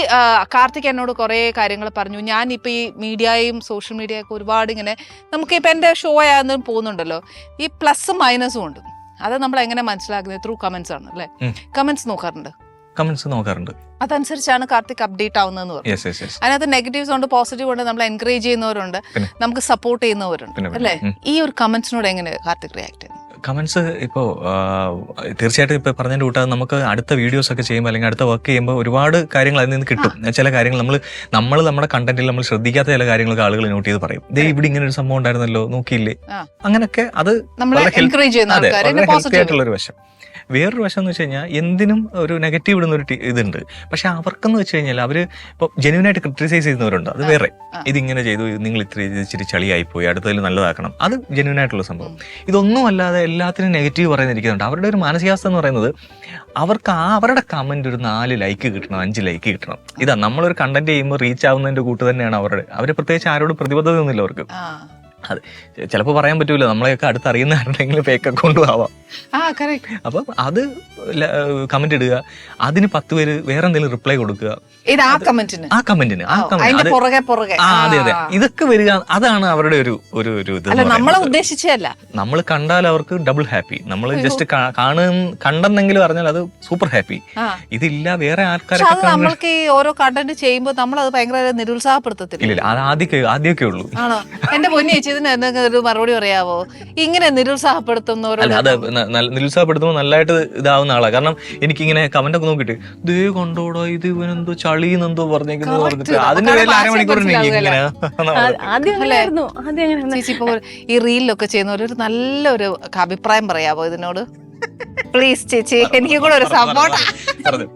കാർത്തിക് എന്നോട് കുറെ കാര്യങ്ങൾ പറഞ്ഞു. ഞാനിപ്പോ ഈ മീഡിയയും സോഷ്യൽ മീഡിയയൊക്കെ ഒരുപാട് ഇങ്ങനെ, നമുക്ക് ഇപ്പൊ എന്റെ ഷോ ആയെന്ന് പോകുന്നുണ്ടല്ലോ, ഈ പ്ലസും മൈനസും ഉണ്ട്. അത് നമ്മൾ എങ്ങനെ മനസ്സിലാക്കുന്നത്? ത്രൂ കമന്റ്സ് ആണ് അല്ലെ? കമന്റ്സ് നോക്കാറുണ്ട്. അതനുസരിച്ചാണ് കാർത്തിക് അപ്ഡേറ്റ് ആവുന്നതെന്ന് പറഞ്ഞു. അതിനകത്ത് നെഗറ്റീവ്സ് ഉണ്ട്, പോസിറ്റീവ് ഉണ്ട്, നമ്മൾ എൻകറേജ് ചെയ്യുന്നവരുണ്ട്, നമുക്ക് സപ്പോർട്ട് ചെയ്യുന്നവരുണ്ട് അല്ലെ? ഈ ഒരു കമന്റ്സിനോട് എങ്ങനെ കാർത്തിക് റിയാക്ട് ചെയ്യുന്നു? കമന്റ്സ് ഇപ്പോൾ തീർച്ചയായിട്ടും ഇപ്പോൾ പറഞ്ഞതിൻ്റെ കൂട്ടാതെ നമുക്ക് അടുത്ത വീഡിയോസ് ഒക്കെ ചെയ്യുമ്പോൾ അല്ലെങ്കിൽ അടുത്ത വർക്ക് ചെയ്യുമ്പോൾ ഒരുപാട് കാര്യങ്ങൾ അതിൽ നിന്ന് കിട്ടും. ചില കാര്യങ്ങൾ നമ്മൾ നമ്മുടെ കണ്ടന്റിൽ നമ്മൾ ശ്രദ്ധിക്കാത്ത ചില കാര്യങ്ങളൊക്കെ ആളുകൾ നോട്ട് ചെയ്ത് പറയും. ദേ ഇവിടെ ഇങ്ങനെ ഒരു സംഭവം ഉണ്ടായിരുന്നല്ലോ, നോക്കിയില്ലേ? അങ്ങനെയൊക്കെ അത് ഹെൽത്തി ആയിട്ടുള്ളൊരു വശം. വേറൊരു വശം എന്ന് വെച്ച് കഴിഞ്ഞാൽ എന്തിനും ഒരു നെഗറ്റീവ് ഇടുന്നൊരു ഇതുണ്ട്. പക്ഷെ അവർക്കെന്ന് വെച്ച് കഴിഞ്ഞാൽ അവർ ഇപ്പോൾ ജെന്യൂനായിട്ട് ക്രിട്ടിസൈസ് ചെയ്യുന്നവരുണ്ട്. അത് വേറെ, ഇതിങ്ങനെ ചെയ്തു, നിങ്ങൾ ഇച്ചിരി ചളിയായിപ്പോയി, അടുത്തതിൽ നല്ലതാക്കണം, അത് ജെന്യൂനായിട്ടുള്ള സംഭവം. ഇതൊന്നും അല്ലാതെ എല്ലാത്തിനും നെഗറ്റീവ് പറയുന്നിരിക്കുന്നുണ്ട്. അവരുടെ ഒരു മാനസികാവസ്ഥ എന്ന് പറയുന്നത് അവർക്ക് അവരുടെ കമന്റ് ഒരു 4 ലൈക്ക് കിട്ടണം, 5 ലൈക്ക് കിട്ടണം. ഇതാ നമ്മളൊരു കണ്ടന്റ് ചെയ്യുമ്പോൾ റീച്ച് ആവുന്നതിന്റെ കൂട്ട് തന്നെയാണ് അവര് പ്രത്യേകിച്ച് ആരോടും പ്രതിബദ്ധത ഒന്നുമില്ല അവർക്ക്. അത് ചിലപ്പോൾ പറയാൻ പറ്റൂല, നമ്മളെയൊക്കെ അടുത്തറിയുന്ന ആരുടെങ്കിലും ഫേക്ക് അക്കൗണ്ടും ആവാം. അപ്പം അത് കമന്റ് ഇടുക, അതിന് 10 പേര് വേറെ എന്തെങ്കിലും റിപ്ലൈ കൊടുക്കുക, ആ കമന്റിന് അതെ ഇതൊക്കെ വരിക. അതാണ് അവരുടെ ഒരു ഇത്. നമ്മളെ ഉദ്ദേശിച്ചല്ല, നമ്മൾ കണ്ടാൽ അവർക്ക് ഡബിൾ ഹാപ്പി. നമ്മൾ ജസ്റ്റ് കണ്ടെന്നെങ്കിലും പറഞ്ഞാൽ അത് സൂപ്പർ ഹാപ്പി. ഇതില്ല വേറെ ആൾക്കാരൊക്കെ നമ്മൾക്ക് ഈ ഓരോ കണ്ടന്റ് ചെയ്യുമ്പോൾ നമ്മൾ അത് ഭയങ്കര നിരുത്സാഹപ്പെടുത്തത്തില്ല. ഇല്ല, അത് ആദ്യമൊക്കെ ഉള്ളൂ. ആണോ? എന്റെ പൊന്നി ചേച്ചി, ഇതിന് എന്തെങ്കിലും ഒരു മറുപടി പറയാവോ? ഇങ്ങനെ നിരുത്സാഹപ്പെടുത്തുന്നവരോട്? അത് നിരുത്സാഹപ്പെടുത്തുമ്പോൾ നല്ലതായിട്ട് ഇതാവുന്ന ആളാണ്. കാരണം എനിക്കിങ്ങനെ കമന്റ് ഒക്കെ നോക്കിയിട്ട് ദേ കണ്ടോടോ ഇത് ഇവനെന്തോ ചളിന്നെന്തോ പറഞ്ഞേക്കുന്നു പറഞ്ഞിട്ട് അതിന്റെ പേരിൽ അരമണിക്കൂർ ചേച്ചി ഇപ്പൊ ഈ റീലിലൊക്കെ ചെയ്യുന്നവർ ഒരു നല്ലൊരു അഭിപ്രായം പറയാവോ ഇതിനോട്? പ്ലീസ് ചേച്ചി, എനിക്ക് കൂടെ ഒരു സപ്പോർട്ട്. പറഞ്ഞു.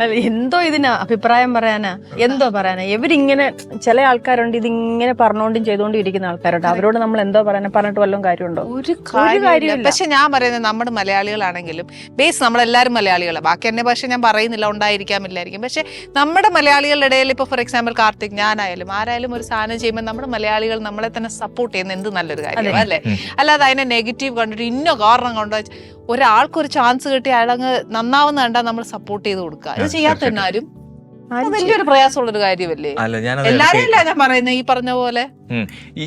അല്ല, എന്തോ ഇതിനാ അഭിപ്രായം പറയാനാ, എന്തോ പറയാനാ. ഇവരിങ്ങനെ ചില ആൾക്കാരുണ്ട് ഇതിങ്ങനെ പറഞ്ഞോണ്ടും ചെയ്തോണ്ടും ഇരിക്കുന്ന ആൾക്കാരുണ്ട്. അവരോട് നമ്മൾ എന്തോ പറയാനാ, പറഞ്ഞിട്ട് വല്ലതും കാര്യമുണ്ടോ? ഒരു കാര്യമില്ല. പക്ഷെ ഞാൻ പറയുന്നത് നമ്മുടെ മലയാളികളാണെങ്കിലും ബേസ് നമ്മളെല്ലാവരും മലയാളികളാണ്. ബാക്കി എന്നെ ഭാഷ ഞാൻ പറയുന്നില്ല, ഉണ്ടായിരിക്കാമില്ലായിരിക്കും. പക്ഷെ നമ്മുടെ മലയാളികളുടെ ഇടയിൽ ഇപ്പോൾ ഫോർ എക്സാമ്പിൾ കാർത്തിക്, ഞാനായാലും ആരായാലും ഒരു സാധനം ചെയ്യുമ്പോൾ നമ്മുടെ മലയാളികൾ നമ്മളെ തന്നെ സപ്പോർട്ട് ചെയ്യുന്ന എന്ത് നല്ലൊരു കാര്യം അല്ലേ. അല്ലാതെ അതിനെ നെഗറ്റീവ് കണ്ടിട്ട് ഇന്ന കാരണം കൊണ്ട് ഒരാൾക്കൊരു ചാൻസ് കിട്ടി അയാളങ്ങ് നന്നാവുന്ന കണ്ടാൽ നമ്മൾ സപ്പോർട്ട് ചെയ്ത് കൊടുക്കുക. ഇത് ചെയ്യാത്ത ആരും വലിയൊരു പ്രയാസമുള്ളൊരു കാര്യമല്ലേ. എല്ലാവരും അല്ല ഞാൻ പറയുന്നത്, ഈ പറഞ്ഞ പോലെ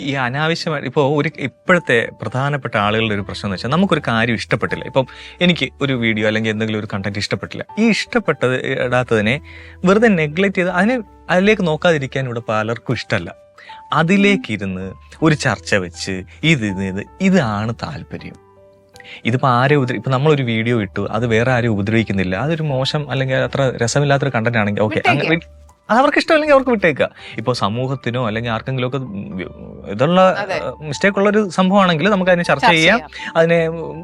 ഈ അനാവശ്യമായിട്ട് ഇപ്പോൾ ഇപ്പോഴത്തെ പ്രധാനപ്പെട്ട ആളുകളുടെ ഒരു പ്രശ്നം എന്ന് വെച്ചാൽ നമുക്കൊരു കാര്യം ഇഷ്ടപ്പെട്ടില്ല. ഇപ്പം എനിക്ക് ഒരു വീഡിയോ അല്ലെങ്കിൽ എന്തെങ്കിലും ഒരു കണ്ടന്റ് ഇഷ്ടപ്പെട്ടില്ല. ഈ ഇടാത്തതിനെ വെറുതെ നെഗ്ലക്ട് ചെയ്ത് അതിലേക്ക് നോക്കാതിരിക്കാൻ ഇവിടെ പലർക്കും ഇഷ്ടമല്ല. അതിലേക്കിരുന്ന് ഒരു ചർച്ച വെച്ച് ഇതാണ് താല്പര്യം. ഇതിപ്പോൾ ഇപ്പം നമ്മളൊരു വീഡിയോ ഇട്ടു, അത് വേറെ ആരും ഉപദ്രവിക്കുന്നില്ല, അതൊരു മോശം അല്ലെങ്കിൽ അത്ര രസമില്ലാത്തൊരു കണ്ടന്റ് ആണെങ്കിൽ ഓക്കെ, അത് അവർക്ക് ഇഷ്ടമല്ലെങ്കിൽ അവർക്ക് വിട്ടേക്കുക. ഇപ്പോൾ സമൂഹത്തിനോ അല്ലെങ്കിൽ ആർക്കെങ്കിലും ഒക്കെ ഇതുള്ള മിസ്റ്റേക്ക് ഉള്ളൊരു സംഭവമാണെങ്കിൽ നമുക്ക് അതിനെ ചർച്ച ചെയ്യാം,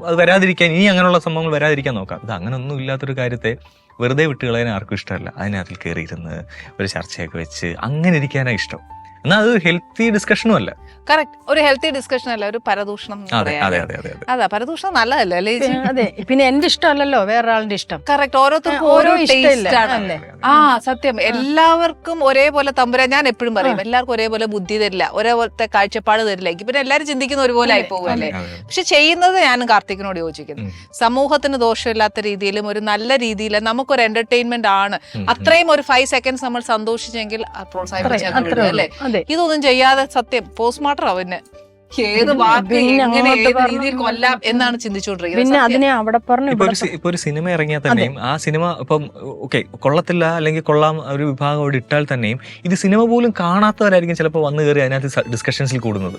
അത് വരാതിരിക്കാൻ, ഇനി അങ്ങനെയുള്ള സംഭവങ്ങൾ വരാതിരിക്കാൻ നോക്കാം. ഇത് അങ്ങനെയൊന്നും ഇല്ലാത്തൊരു കാര്യത്തെ വെറുതെ വിട്ടുകളയാൻ ആർക്കും ഇഷ്ടമല്ല. അതിനകത്തിൽ കയറിയിരുന്ന് ഒരു ചർച്ചയൊക്കെ വെച്ച് അങ്ങനെ ഇരിക്കാനാണ് ഇഷ്ടം. എന്നാൽ അത് ഹെൽത്തി ഡിസ്കഷനും അല്ല. കറക്റ്റ്, ഒരു ഹെൽത്തി ഡിസ്കഷൻ അല്ല, ഒരു പരദൂഷണം. അതാ പരദൂഷണം നല്ലതല്ലേ അല്ലേ? അതെ, പിന്നെ എന്റെ ഇഷ്ടമല്ലല്ലോ വേറൊരാളുടെ ഇഷ്ടം. കറക്റ്റ്, ഓരോരുത്തർക്കും ഓരോ ടേസ്റ്റ് ആണ്. ആ സത്യം, എല്ലാവർക്കും ഒരേപോലെ തമ്പുരാൻ, ഞാൻ എപ്പോഴും പറയും, എല്ലാവർക്കും ഒരേപോലെ ബുദ്ധി തരില്ല, ഒരേപോലത്തെ കാഴ്ചപ്പാട് തരില്ല. പിന്നെ എല്ലാവരും ചിന്തിക്കുന്ന ഒരുപോലെ ആയി പോകുമല്ലേ. പക്ഷെ ചെയ്യുന്നത് ഞാനും കാർത്തികിനോട് യോജിക്കുന്നു. സമൂഹത്തിന് ദോഷമില്ലാത്ത രീതിയിലും ഒരു നല്ല രീതിയിൽ നമുക്കൊരു എന്റർടൈൻമെന്റ് ആണ്. അത്രയും ഒരു 5 seconds നമ്മൾ സന്തോഷിച്ചെങ്കിൽ പ്രോത്സാഹിപ്പിച്ചു അല്ലേ. ഇതൊന്നും ചെയ്യാതെ സത്യം പോസ്റ്റ്മോർട്ടം അവന് ഏത് വാക്ക് എങ്ങനെ ഏത് രീതിയിൽ കൊല്ലാം എന്നാണ് ചിന്തിച്ചുകൊണ്ടിരിക്കുന്നത്. പിന്നെ അതിനെ അവിടെ പറഞ്ഞു. ഇപ്പൊ ഒരു സിനിമ ഇറങ്ങിയാൽ തന്നെയും ആ സിനിമ ഇപ്പം ഓക്കെ കൊള്ളത്തില്ല അല്ലെങ്കിൽ കൊള്ളാം ഒരു വിഭാഗം അവിടെ ഇട്ടാൽ തന്നെയും ഇത് സിനിമ പോലും കാണാത്തവരായിരിക്കും ചിലപ്പോൾ വന്നു കയറി അതിനകത്ത് ഡിസ്കഷൻസിൽ കൂടുന്നത്.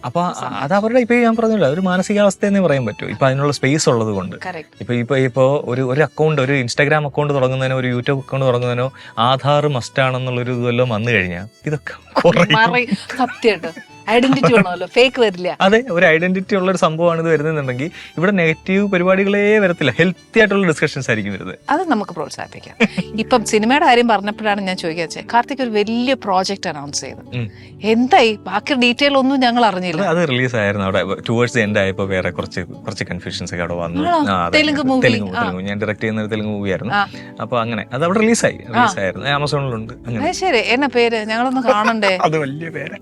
അപ്പൊ അത് അവരുടെ ഇപ്പൊ ഞാൻ പറഞ്ഞില്ല ഒരു മാനസികാവസ്ഥ എന്നേ പറയാൻ പറ്റും. ഇപ്പൊ അതിനുള്ള സ്പേസ് ഉള്ളത് കൊണ്ട്. ഇപ്പൊ ഒരു അക്കൗണ്ട്, ഒരു ഇൻസ്റ്റാഗ്രാം അക്കൗണ്ട് തുടങ്ങുന്നതിനോ ഒരു യൂട്യൂബ് അക്കൗണ്ട് തുടങ്ങുന്നതിനോ ആധാർ മസ്റ്റ് ആണെന്നുള്ളൊരു ഇതെല്ലാം വന്നു കഴിഞ്ഞാൽ ഇതൊക്കെ സത്യമായിട്ട് ഐഡന്റിറ്റി വേണമല്ലോ, ഫേക്ക് വരില്ല. അതെ, ഒരു ഐഡന്റിറ്റി ഉള്ള ഒരു സംഭവമാണ് ഇത് വരുന്നുണ്ടെങ്കിൽ ഇവിടെ നെഗറ്റീവ് പരിപാടികളേ വരത്തില്ല, ഹെൽത്തി ആയിട്ടുള്ള ഡിസ്കഷൻസ് ആയിരിക്കും വരുന്നത്. അത് നമുക്ക് പ്രോത്സാഹിപ്പിക്കാം. ഇപ്പം സിനിമയുടെ കാര്യം പറഞ്ഞപ്പോഴാണ് ഞാൻ ചോദിക്കാൻ, കാർത്തിക് ഒരു വലിയ പ്രോജക്റ്റ് അനൗൺസ് ചെയ്തു, എന്തായി? ബാക്കി ഡീറ്റെയിൽ ഒന്നും ഞങ്ങൾ അറിഞ്ഞില്ല. അത് റിലീസ് ആയിരുന്നു, അവിടെ ടുവേർഡ്സ് എൻഡ് ആയപ്പോൾ വേറെ കുറച്ച് കൺഫ്യൂഷൻസ് ഒക്കെ അവിടെ വന്നു. തെലുങ്ക് മൂവി, ഞാൻ ഡയറക്ട് ചെയ്യുന്ന ഒരു തെലുങ്ക് മൂവി ആയിരുന്നു. അപ്പൊ അങ്ങനെ അത് അവിടെ റിലീസായിരുന്നു, ആമസോണിലുണ്ട്. ശരി, എന്നാ പേര്? ഞങ്ങളൊന്ന് കാണണ്ടേ? അത് വലിയ പേര്,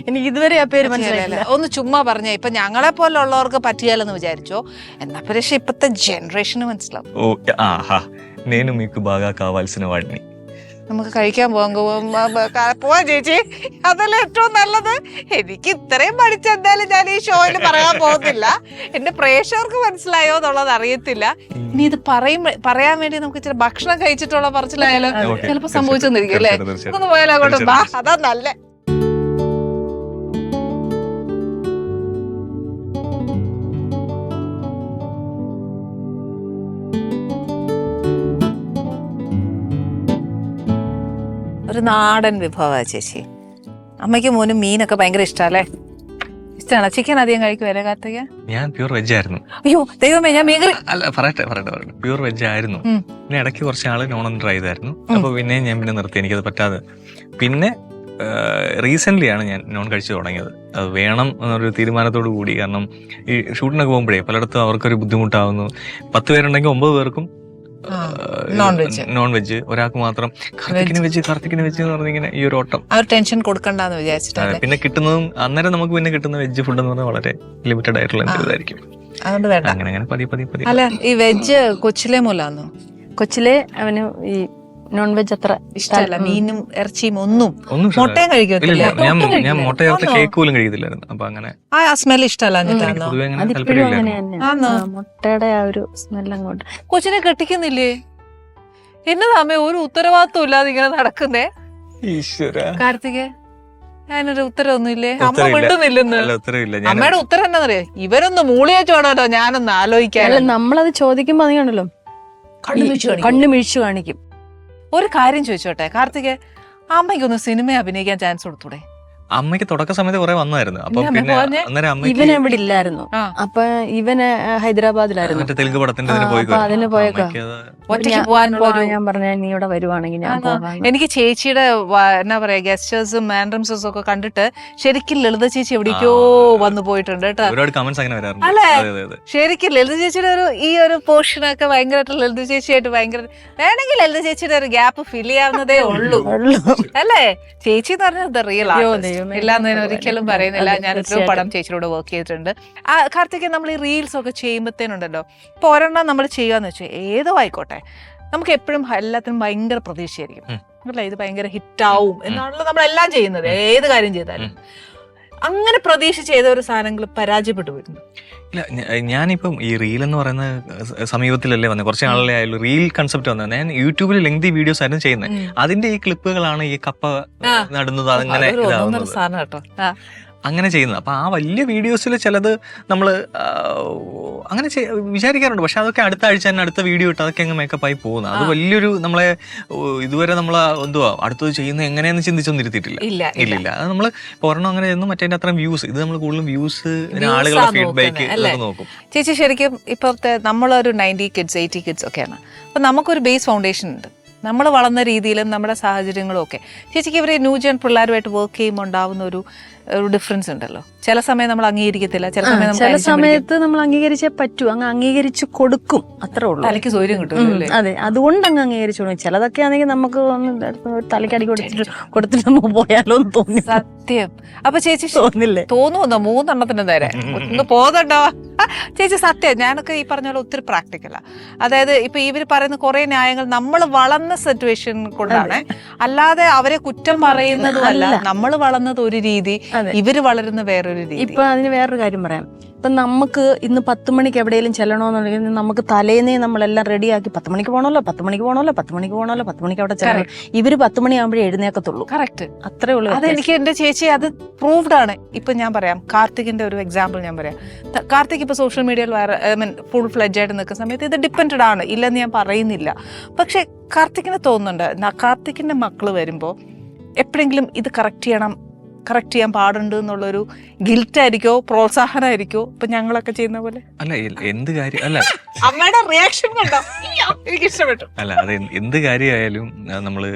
എനിക്ക് ഇതുവരെ ആ പേര് മനസ്സിലായില്ല. ഒന്ന് ചുമ്മാ പറഞ്ഞേ. ഇപ്പൊ ഞങ്ങളെ പോലുള്ളവർക്ക് പറ്റിയാലെന്ന് വിചാരിച്ചോ, എന്നാ പക്ഷെ ഇപ്പത്തെ ജനറേഷന് മനസ്സിലാവും. నేను మీకు బాగా కావాల్సిన వాడిని. നമുക്ക് കഴിക്കാൻ പോവാ ചേച്ചി, അതല്ല ഏറ്റവും നല്ലത്. എനിക്ക് ഇത്രയും പഠിച്ച എന്തായാലും ഞാൻ ഈ ഷോയിൽ പറയാൻ പോകുന്നില്ല. എന്റെ പ്രേക്ഷകർക്ക് മനസ്സിലായോ എന്നുള്ളത് അറിയത്തില്ല. ഇനി ഇത് പറയാൻ വേണ്ടി നമുക്ക് ഇച്ചിരി ഭക്ഷണം കഴിച്ചിട്ടുള്ള പറച്ചിലായാലോ ചിലപ്പോ സംഭവിച്ചെന്നിരിക്കും അല്ലേ. ഒന്ന് പോയാലോ അങ്ങോട്ട്, ബാ, അതാ നല്ല. ഒരു നാടൻ വിഭവമാണ് ചേച്ചി. അമ്മയ്ക്ക് മോനും മീനൊക്കെ ഭയങ്കര ഇഷ്ടമല്ലേ? ഇഷ്ടമാണ്. ചിക്കൻ അധികം കഴിക്കുമല്ലേ കാർത്തിക? ഞാൻ പ്യൂർ വെജ് ആയിരുന്നു. അയ്യോ ദൈവമേ, ഞാൻ മീൻകറി പറയട്ടെ പ്യൂർ വെജ് ആയിരുന്നു. പിന്നെ ഇടയ്ക്ക് കുറച്ച് ആള് നോൺ ട്രൈ ചെയ്തായിരുന്നു. അപ്പൊ പിന്നെ ഞാൻ നിർത്തി, എനിക്കത് പറ്റാതെ. പിന്നെ റീസെന്റ് ആണ് ഞാൻ നോൺ കഴിച്ചു തുടങ്ങിയത്. അത് വേണം എന്നൊരു തീരുമാനത്തോടു കൂടി. കാരണം ഈ ഷൂട്ടിനൊക്കെ പോകുമ്പോഴേ പലയിടത്തും അവർക്കൊരു ബുദ്ധിമുട്ടാവുന്നു. 10 പേരുണ്ടെങ്കിൽ 9 പേർക്കും നോൺ വെജ്, ഒരാൾക്ക് മാത്രം കാർത്തിക്കിന് വെച്ച് എന്ന് പറഞ്ഞിങ്ങനെ ഈ ഒരു ഓട്ടം. ടെൻഷൻ കൊടുക്കണ്ടെന്ന് വിചാരിച്ചിട്ട് പിന്നെ കിട്ടുന്നതും അന്നേരം നമുക്ക് പിന്നെ കിട്ടുന്ന വെജ് ഫുഡ് എന്ന് പറഞ്ഞാൽ വളരെ ലിമിറ്റഡ് ആയിട്ടുള്ള ഇതായിരിക്കും. അതുകൊണ്ട് വേണ്ട. അങ്ങനെ പതി. അല്ല, ഈ വെജ് കൊച്ചിലെ മൂലാന്നോ? കൊച്ചിലെ അവന് ഈ നോൺ വെജ് അത്ര ഇഷ്ടമല്ല, മീനും ഇറച്ചിയും ഒന്നും. മുട്ടയും കഴിക്കത്തില്ല. ഞാൻ മുട്ട ചേർത്ത് കേക്ക് പോലും കഴിക്കത്തില്ലായിരുന്നു. അപ്പൊ അങ്ങനെ ആ സ്മെൽ ഇഷ്ടമല്ലാഞ്ഞിട്ടാണോ? മുട്ടയുടെ ആ ഒരു സ്മെൽ അങ്ങോട്ട്. കൊച്ചിനെ കെട്ടിക്കുന്നില്ലേ? എന്നതാമേ ഒരു ഉത്തരവാദിത്വം ഇല്ലാതെ ഇങ്ങനെ നടക്കുന്നേ? കാർത്തികേ, അതിനൊരു ഉത്തരവൊന്നുമില്ലേ? അമ്മ വിട്ടുന്നില്ലെന്ന്. അമ്മയുടെ ഉത്തരം എന്താണെന്നറിയാം, ഇവരൊന്ന് മൂളിയേച്ചോടോ ഞാനൊന്ന് ആലോചിക്കാൻ. നമ്മളത് ചോദിക്കുമ്പോ അതിനാണല്ലോ കണ്ണു മിഴിച്ചു കാണിക്കും. ഒരു കാര്യം ചോദിച്ചോട്ടെ കാർത്തിക്, അമ്മയ്ക്കൊന്ന് സിനിമ അഭിനയിക്കാൻ ചാൻസ് കൊടുത്തൂടെ? അമ്മയ്ക്ക് തുടക്ക സമയത്ത് കുറെ വന്നായിരുന്നു. അപ്പം പിന്നെ അന്നേരം അമ്മയ്ക്ക് ഇവൻ ഇവിടെ ഇല്ലായിരുന്നു. അപ്പൊ ഇവന് ഹൈദരാബാദിലായിരുന്നു. മറ്റേ തെലുങ്ക് പടത്തിന്റെ ഇതിന് പോയി അപ്പൊ അതിന് പോയേക്കാ. ഒറ്റയ്ക്ക് പോകാനുള്ള ഞാൻ പറഞ്ഞ നീ ഇവിടെ വരുവാണെങ്കിൽ ഞാൻ പോകാം. എനിക്ക് ചേച്ചിയുടെ എന്നാ പറയാ ഗസ്റ്റേഴ്സും മാൻഡ്രംസും ഒക്കെ കണ്ടിട്ട് ശരിക്കും ലളിത ചേച്ചി എവിടേക്കോ വന്നു പോയിട്ടുണ്ട് കേട്ടോ. ഒരുപാട് കമന്റ്സ് അങ്ങനെ വരാറുണ്ട്. അല്ലേ? അതെ, അതെ. ശരിക്കും ലളിത ചേച്ചിയുടെ ഈ ഒരു പോർഷനൊക്കെ ഭയങ്കരമായിട്ട് ലളിത ചേച്ചിയായിട്ട് ഭയങ്കര വേണമെങ്കിൽ ലളിത ചേച്ചിയുടെ ഒരു ഗ്യാപ്പ് ഫിൽ ചെയ്യാവുന്നതേ ഉള്ളൂ അല്ലേ? ചേച്ചി എന്ന് പറഞ്ഞത് റിയൽ ഇല്ലാന്ന് ഞാൻ ഒരിക്കലും പറയുന്നില്ല. ഞാൻ എത്രയോ പടം ചേച്ചിയോട് വർക്ക് ചെയ്തിട്ടുണ്ട്. കാർത്തിക്, നമ്മൾ ഈ റീൽസ് ഒക്കെ ചെയ്യുമ്പോഴത്തേനുണ്ടല്ലോ, ഇപ്പൊ ഒരെണ്ണം നമ്മൾ ചെയ്യാന്ന് വെച്ചാൽ ഏതോ ആയിക്കോട്ടെ, നമുക്ക് എപ്പോഴും എല്ലാത്തിനും ഭയങ്കര പ്രതീക്ഷയായിരിക്കും അല്ല, ഇത് ഭയങ്കര ഹിറ്റാവും എന്നാണല്ലോ നമ്മളെല്ലാം ചെയ്യുന്നത്. ഏത് കാര്യം ചെയ്താലും അങ്ങനെ പ്രതീക്ഷ ചെയ്ത ഒരു സാധനങ്ങൾ പരാജയപ്പെട്ടു വരുന്നു. ഇല്ല, ഞാനിപ്പം ഈ റീൽ എന്ന് പറയുന്ന സമീപത്തിലല്ലേ വന്നത്, കുറച്ച് നാളെ ആയാലും റീൽ കൺസെപ്റ്റ് വന്നത്. ഞാൻ യൂട്യൂബിൽ ലെങ്തി വീഡിയോസ് ആയിരുന്നു ചെയ്യുന്നത്. അതിന്റെ ഈ ക്ലിപ്പുകളാണ് ഈ കപ്പ നടുന്നത് അങ്ങനെ അങ്ങനെ ചെയ്യുന്നത്. അപ്പൊ ആ വലിയ വീഡിയോസിൽ ചിലത് നമ്മൾ അങ്ങനെ വിചാരിക്കാറുണ്ട്. പക്ഷെ അതൊക്കെ അടുത്ത ആഴ്ച തന്നെ അടുത്ത വീഡിയോ ഇട്ട് അതൊക്കെ അങ്ങ് മേക്കപ്പ് ആയി പോകുന്നത്. അത് വലിയൊരു നമ്മളെ ഇതുവരെ നമ്മൾ എന്തുവാ അടുത്തത് ചെയ്യുന്നത് എങ്ങനെയാന്ന് ചിന്തിച്ചൊന്നും ഇരുത്തിയിട്ടില്ല. ഇല്ല, അത് നമ്മൾ ഒരെണ്ണം അങ്ങനെ ചെയ്യുന്നു, മറ്റേ അത്രയും വ്യൂസ്. ഇത് നമ്മൾ കൂടുതലും വ്യൂസ്, ആളുകളുടെ ഫീഡ്ബാക്ക് നോക്കും. ചേച്ചി ശരിക്കും ഇപ്പോഴത്തെ നമ്മളൊരു 90 kids 80 kids ഒക്കെയാണ്. അപ്പൊ നമുക്കൊരു ബേസ് ഫൗണ്ടേഷൻ ഉണ്ട്. നമ്മൾ വളർന്ന രീതിയിലും നമ്മുടെ സാഹചര്യങ്ങളും ഒക്കെ. ചേച്ചിക്ക് ഇവരെ ന്യൂജൻ പിള്ളേരുമായിട്ട് വർക്ക് ചെയ്യുമ്പോൾ ഉണ്ടാവുന്ന ഒരു ഡിഫറൻസ് ഉണ്ടല്ലോ. ചില സമയം നമ്മൾ അംഗീകരിക്കത്തില്ല, ചില സമയത്ത് നമ്മൾ അംഗീകരിച്ചേ പറ്റൂ. അങ്ങ് അംഗീകരിച്ചു കൊടുക്കും, അത്രേ ഉള്ളൂ. തലയ്ക്ക് സൗകര്യം കിട്ടും. അതെ, അതുകൊണ്ട് അങ്ങ് അംഗീകരിച്ചു കൊടുക്കും. ചിലതൊക്കെ ആണെങ്കിൽ നമുക്ക് തലയ്ക്കടി കൊടുത്തിട്ട് നമുക്ക് പോയാലോ എന്ന് തോന്നി. സത്യം. അപ്പൊ ചേച്ചി തോന്നില്ലേ? തോന്നുന്നു 3 എണ്ണത്തിന് നേരെ ഒന്ന് പോകുന്നുണ്ടോ ചേച്ചി? സത്യം. ഞാനൊക്കെ ഈ പറഞ്ഞ പോലെ ഒത്തിരി പ്രാക്ടിക്കലാ. അതായത് ഇപ്പൊ ഇവര് പറയുന്ന കുറെ ന്യായങ്ങൾ നമ്മൾ വളർന്ന സിറ്റുവേഷൻ കൊണ്ടാണ്, അല്ലാതെ അവരെ കുറ്റം പറയുന്നതും അല്ല. നമ്മൾ വളർന്നത് ഒരു രീതി, ഇവര് വളരുന്ന വേറൊരു രീതി. ഇപ്പൊ അതിന് വേറൊരു കാര്യം പറയാം. ഇപ്പൊ നമുക്ക് ഇന്ന് 10 മണിക്ക് എവിടെയെങ്കിലും ചെല്ലണമെന്നുണ്ടെങ്കിൽ നമുക്ക് തലേന്നേ നമ്മളെല്ലാം റെഡിയാക്കി 10 മണിക്ക് പോകണമല്ലോ, 10 മണിക്ക് പോകണമല്ലോ, 10 മണിക്ക് പോകണമല്ലോ, 10 മണിക്ക് അവിടെ ചെല്ലണം. ഇവര് 10 മണിയാകുമ്പോഴേ എഴുന്നേക്കത്തുള്ളൂ. കറക്റ്റ്, അത്രേ ഉള്ളൂ. അതെനിക്ക് എന്റെ ചേച്ചി അത് പ്രൂവ്ഡ് ആണ്. ഇപ്പൊ ഞാൻ പറയാം, കാർത്തികിന്റെ ഒരു എക്സാമ്പിൾ ഞാൻ പറയാം. കാർത്തിക് ഇപ്പൊ സോഷ്യൽ മീഡിയയിൽ ഫുൾ ഫ്ലെഡ്ജ് ആയിട്ട് നിൽക്കുന്ന സമയത്ത് ഇത് ഡിപ്പെൻഡഡ് ആണ്, ഇല്ലെന്ന് ഞാൻ പറയുന്നില്ല. പക്ഷെ കാർത്തികിന് തോന്നുന്നുണ്ട്, കാർത്തികിന്റെ മക്കള് വരുമ്പോ എപ്പോഴെങ്കിലും ഇത് കറക്റ്റ് ചെയ്യാൻ പാടുണ്ട് എന്നുള്ളൊരു ഗിൽറ്റായിരിക്കോ പ്രോത്സാഹനമായിരിക്കോ ഇപ്പൊ ഞങ്ങളൊക്കെ ചെയ്യുന്ന പോലെ. അല്ല, എന്ത് കാര്യം അല്ല, അമ്മയുടെ റിയാക്ഷൻ കണ്ടോ? എനിക്ക് ഇഷ്ടപ്പെട്ടു. അല്ല, അത് എന്ത് കാര്യമായാലും നമ്മള്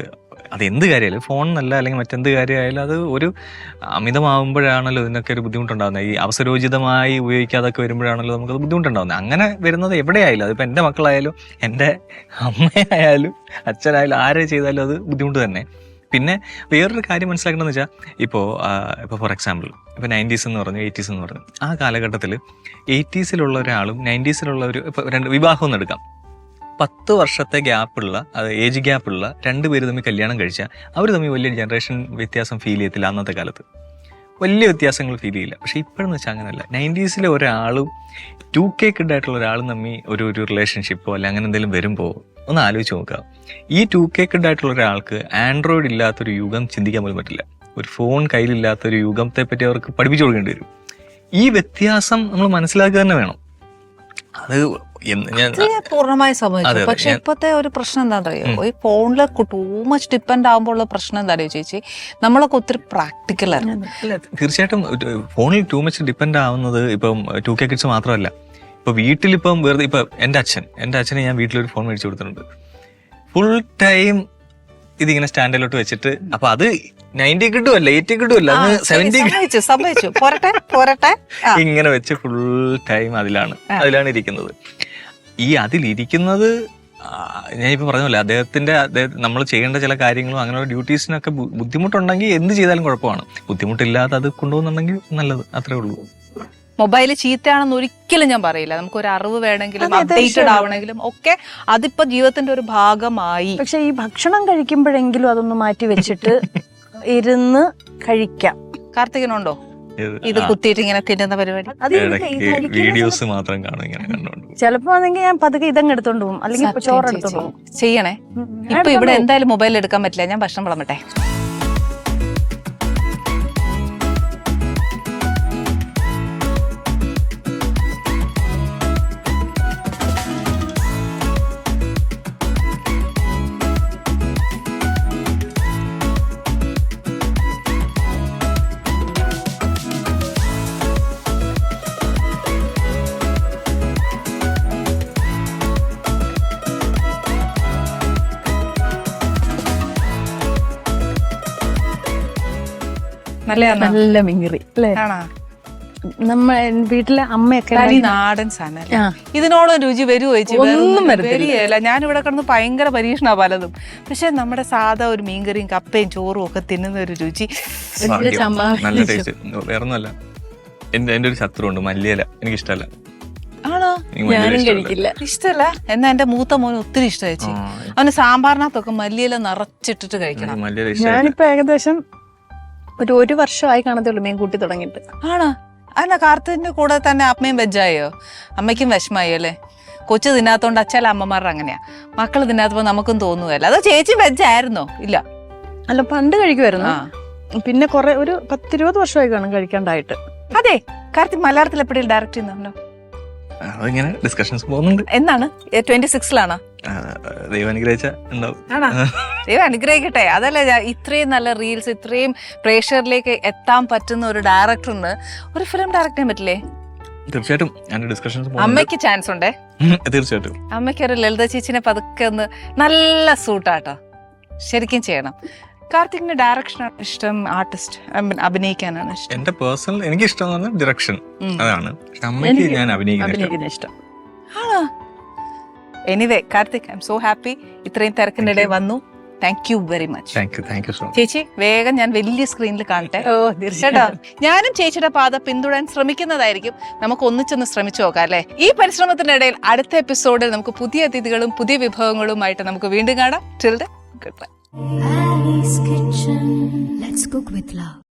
അതെന്ത് കാര്യമായാലും ഫോൺ എന്നല്ല, അല്ലെങ്കിൽ മറ്റെന്ത് കാര്യമായാലും അത് ഒരു അമിതമാകുമ്പോഴാണല്ലോ ഇതിനൊക്കെ ഒരു ബുദ്ധിമുട്ടുണ്ടാകുന്നത്. ഈ അവസരോചിതമായി ഉപയോഗിക്കാതൊക്കെ വരുമ്പോഴാണല്ലോ നമുക്കത് ബുദ്ധിമുട്ടുണ്ടാകുന്നത്. അങ്ങനെ വരുന്നത് എവിടെയായാലും, അതിപ്പോൾ എൻ്റെ മക്കളായാലും എൻ്റെ അമ്മയായാലും അച്ഛനായാലും ആരെ ചെയ്താലും അത് ബുദ്ധിമുട്ട് തന്നെ. പിന്നെ വേറൊരു കാര്യം മനസ്സിലാക്കണമെന്ന് വെച്ചാൽ, ഇപ്പോൾ ഫോർ എക്സാമ്പിൾ ഇപ്പോൾ 90s എന്ന് പറഞ്ഞു 80s എന്ന് പറഞ്ഞു, ആ കാലഘട്ടത്തിൽ 80s ഒരാളും 90s ഇപ്പോൾ 2 വിവാഹം ഒന്ന് എടുക്കാം. 10 വർഷത്തെ ഗ്യാപ്പുള്ള, അത് ഏജ് ഗ്യാപ്പുള്ള 2 പേര് തമ്മിൽ കല്യാണം കഴിച്ചാൽ അവർ തമ്മിൽ വലിയ ജനറേഷൻ വ്യത്യാസം ഫീൽ ചെയ്യത്തില്ല. അന്നത്തെ കാലത്ത് വലിയ വ്യത്യാസങ്ങൾ ഫീൽ ചെയ്യില്ല. പക്ഷെ ഇപ്പോഴെന്ന് വെച്ചാൽ അങ്ങനെയല്ല. 90s ഒരാളും 2K കിഡ് ആയിട്ടുള്ള ഒരാളും തമ്മിൽ ഒരു റിലേഷൻഷിപ്പോ അല്ലെ അങ്ങനെ എന്തെങ്കിലും വരുമ്പോൾ ഒന്ന് ആലോചിച്ച് നോക്കുക. ഈ 2K കിഡ് ആയിട്ടുള്ള ഒരാൾക്ക് ആൻഡ്രോയിഡ് ഇല്ലാത്തൊരു യുഗം ചിന്തിക്കാൻ പോലും പറ്റില്ല. ഒരു ഫോൺ കയ്യിലില്ലാത്തൊരു യുഗത്തെ പറ്റി അവർക്ക് പഠിപ്പിച്ചു കൊടുക്കേണ്ടി വരും. ഈ വ്യത്യാസം നമ്മൾ മനസ്സിലാക്കുക തന്നെ വേണം. അത് ഞാൻ പൂർണ്ണമായി സമ്മതിച്ചു. പക്ഷെ ഇപ്പോഴത്തെ ഒരു പ്രശ്നം എന്താണെന്ന് അറിയോ, ഈ ഫോണിൽ ടൂ മച്ച് ഡിപ്പെൻഡ് ആകുമ്പോഴുള്ള പ്രശ്നം എന്താ അറിയോ ചേച്ചി, നമ്മളൊക്കെ ഒത്തിരി പ്രാക്ടിക്കലാണ്. തീർച്ചയായിട്ടും ഫോണിൽ ടൂ മച്ച് ഡിപ്പെൻഡ് ആവുന്നത് ഇപ്പം 2K കിഡ്സ് മാത്രമല്ല. ഇപ്പൊ വീട്ടിലിപ്പം വെറുതെ ഇപ്പൊ എൻ്റെ അച്ഛനെ ഞാൻ വീട്ടിലൊരു ഫോൺ മേടിച്ചു കൊടുത്തിട്ടുണ്ട്. ഫുൾ ടൈം ഇതിങ്ങനെ സ്റ്റാൻഡിലോട്ട് വെച്ചിട്ട്, അപ്പൊ അത് 90 കിട്ടുമല്ല 80 കിട്ടുമല്ല 70 ഇങ്ങനെ വെച്ച് ഫുൾ ടൈം അതിലാണ് ഇരിക്കുന്നത്. ഈ അതിലിരിക്കുന്നത് ഞാനിപ്പോൾ പറഞ്ഞല്ലോ, അദ്ദേഹത്തിന്റെ നമ്മൾ ചെയ്യേണ്ട ചില കാര്യങ്ങളും അങ്ങനെയുള്ള ഡ്യൂട്ടീസിനൊക്കെ ബുദ്ധിമുട്ടുണ്ടെങ്കിൽ എന്ത് ചെയ്താലും കുഴപ്പമാണ്. ബുദ്ധിമുട്ടില്ലാതെ അത് കൊണ്ടുപോകുന്നുണ്ടെങ്കിൽ നല്ലത്, അത്രേ ഉള്ളൂ. മൊബൈൽ ചീത്തയാണെന്ന് ഒരിക്കലും ഞാൻ പറയില്ല. നമുക്കൊരു അറിവ് വേണമെങ്കിലും അപ്ഡേറ്റഡ് ആവണമെങ്കിലും ഒക്കെ അതിപ്പോ ജീവിതത്തിന്റെ ഒരു ഭാഗമായി. പക്ഷെ ഈ ഭക്ഷണം കഴിക്കുമ്പോഴെങ്കിലും അതൊന്ന് മാറ്റി വെച്ചിട്ട് ഇരുന്ന് കഴിക്കാം. കാർത്തികനുണ്ടോ ഇത് കുത്തിയിട്ട് ഇങ്ങനെ തിന്നുന്ന പരിപാടി? വീഡിയോസ് മാത്രം കാണും ഇങ്ങനെ കണ്ടോണ്ട്. ചിലപ്പോ ആണെങ്കിൽ ഞാൻ പതുക്കെ ഇതങ്ങ് എടുത്തോണ്ട് പോകും, അല്ലെങ്കിൽ ചോറ് എടുത്തോണ്ട് പോകും. ചെയ്യണേ. ഇപ്പൊ ഇവിടെ എന്തായാലും മൊബൈൽ എടുക്കാൻ പറ്റില്ല. ഞാൻ ഭക്ഷണം വിളമ്പട്ടെ. നല്ലതാണോ? നല്ല മിങ്ങറി അല്ലേ? ആണോ? നമ്മ വീട്ടിലെ അമ്മയൊക്കെ തനി നാടൻ സാധനം. ആ. ഇതിനോളം രുചി വരുമോ ചേച്ചി? ഒന്നും വരത്തില്ല. വരികയില്ല. ഞാനിവിടെ കിടന്ന് ഭയങ്കര പരീക്ഷണ പലതും. പക്ഷെ നമ്മുടെ സാധാ ഒരു മീൻകറിയും കപ്പയും ചോറും ഒക്കെ തിന്നുന്ന ഒരു രുചി. നല്ല ടേസ്റ്റ്. വേറൊന്നുമല്ല, എന്റെ ഒരു ശത്രു ഉണ്ട്, മല്ലിയില. എനിക്ക് ഇഷ്ടമല്ല. ആണോ? ഞാനും കഴിക്കില്ല. ഇഷ്ടമല്ല. എന്നാ എന്റെ മൂത്ത മോന് ഒത്തിരി ഇഷ്ടം ചേച്ചി. അവന് സാമ്പാറിനകത്തൊക്കെ മല്ലിയില നിറച്ചിട്ടിട്ട് കഴിക്കണം. മല്ലിയില ഇഷ്ടമല്ല. ഞാനിപ്പോ ഏകദേശം ഒരു വർഷമായി കാണത്തേ ഉള്ളൂ മീൻ കൂട്ടി തുടങ്ങിയിട്ട്. ആണോ? അല്ല, കാർത്തിന്റെ കൂടെ തന്നെ അമ്മയും വെജായോ? അമ്മയ്ക്കും വിഷമായി അല്ലേ? കൊച്ചു തിന്നാത്തോണ്ട് അച്ഛല അമ്മമാരുടെ അങ്ങനെയാ. മക്കള് തിന്നാത്തപ്പോ നമുക്കും തോന്നുകയല്ല. അതോ ചേച്ചി വെജായിരുന്നോ? ഇല്ല. അല്ല, പണ്ട് കഴിക്കുമായിരുന്നു. ആ. പിന്നെ ഒരു 10-20 വർഷമായി കാണും കഴിക്കാണ്ടായിട്ട്. അതെ. കാർത്തിക് മലയാളത്തിൽ എപ്പോഴും ഡയറക്റ്റ് ചെയ്യുന്നുണ്ടോ? അതിങ്ങനെ ഡിസ്കഷൻസ് പോകുന്നുണ്ട്. എന്നാണ്? 26-ലാണോ? ദൈവം അനുഗ്രഹിച്ച ഉണ്ടാവും. ആണോ? ദൈവം അനുഗ്രഹിക്കട്ടെ. അതല്ല, ഇത്രയും നല്ല റീൽസ്, ഇത്രയും പ്രേക്ഷകരിലേക്ക് എത്താൻ പറ്റുന്ന ഒരു ഡയറക്ടറിന് ഒരു ഫിലിം ഡയറക്ട് ചെയ്യാൻ പറ്റില്ലേ? തീർച്ചയായിട്ടും അതിന്റെ ഡിസ്കഷൻസ് അമ്മയ്ക്ക് ചാൻസ് ഉണ്ടേ? തീർച്ചയായിട്ടും. അമ്മയ്ക്ക് ഒരു ലളിത ചേച്ചിനെ പതുക്കെ ഒന്ന് നല്ല സൂട്ടാട്ടോ. ശരിക്കും ചെയ്യണം. കാർത്തികിന്റെ ഡയറക്ഷനാണ് ഇഷ്ടം, ആർട്ടിസ്റ്റ് അഭിനയിക്കാനാണ് ഇഷ്ടം? എന്റെ പേഴ്സണൽ എനിക്ക് ഇഷ്ടം എന്ന് പറഞ്ഞാൽ ഡിറക്ഷൻ, അതാണ്. പക്ഷെ അമ്മയ്ക്ക് ഞാൻ അഭിനയിക്കുന്ന ഇഷ്ടം. ആണോ? Anyway Karthik, I M so happy ഇത്രയും തിരക്കിന്റെ ഇടയിൽ വന്നു. Thank you very much. Thank you so much. ചേച്ചി വേഗം ഞാൻ വലിയ സ്ക്രീനിൽ കാണട്ടെ. ഓ, കേട്ടോ? ഞാനും ചേച്ചിയുടെ പാത പിന്തുടരാൻ ശ്രമിക്കുന്നതായിരിക്കും. നമുക്ക് ഒന്നിച്ചൊന്ന് ശ്രമിച്ചു നോക്കാം അല്ലെ? ഈ പരിശ്രമത്തിനിടയിൽ അടുത്ത എപ്പിസോഡിൽ നമുക്ക് പുതിയ അതിഥികളും പുതിയ വിഭവങ്ങളുമായിട്ട് നമുക്ക് വീണ്ടും കാണാം. Till then, goodbye. Annie's Kitchen. Let's cook with love.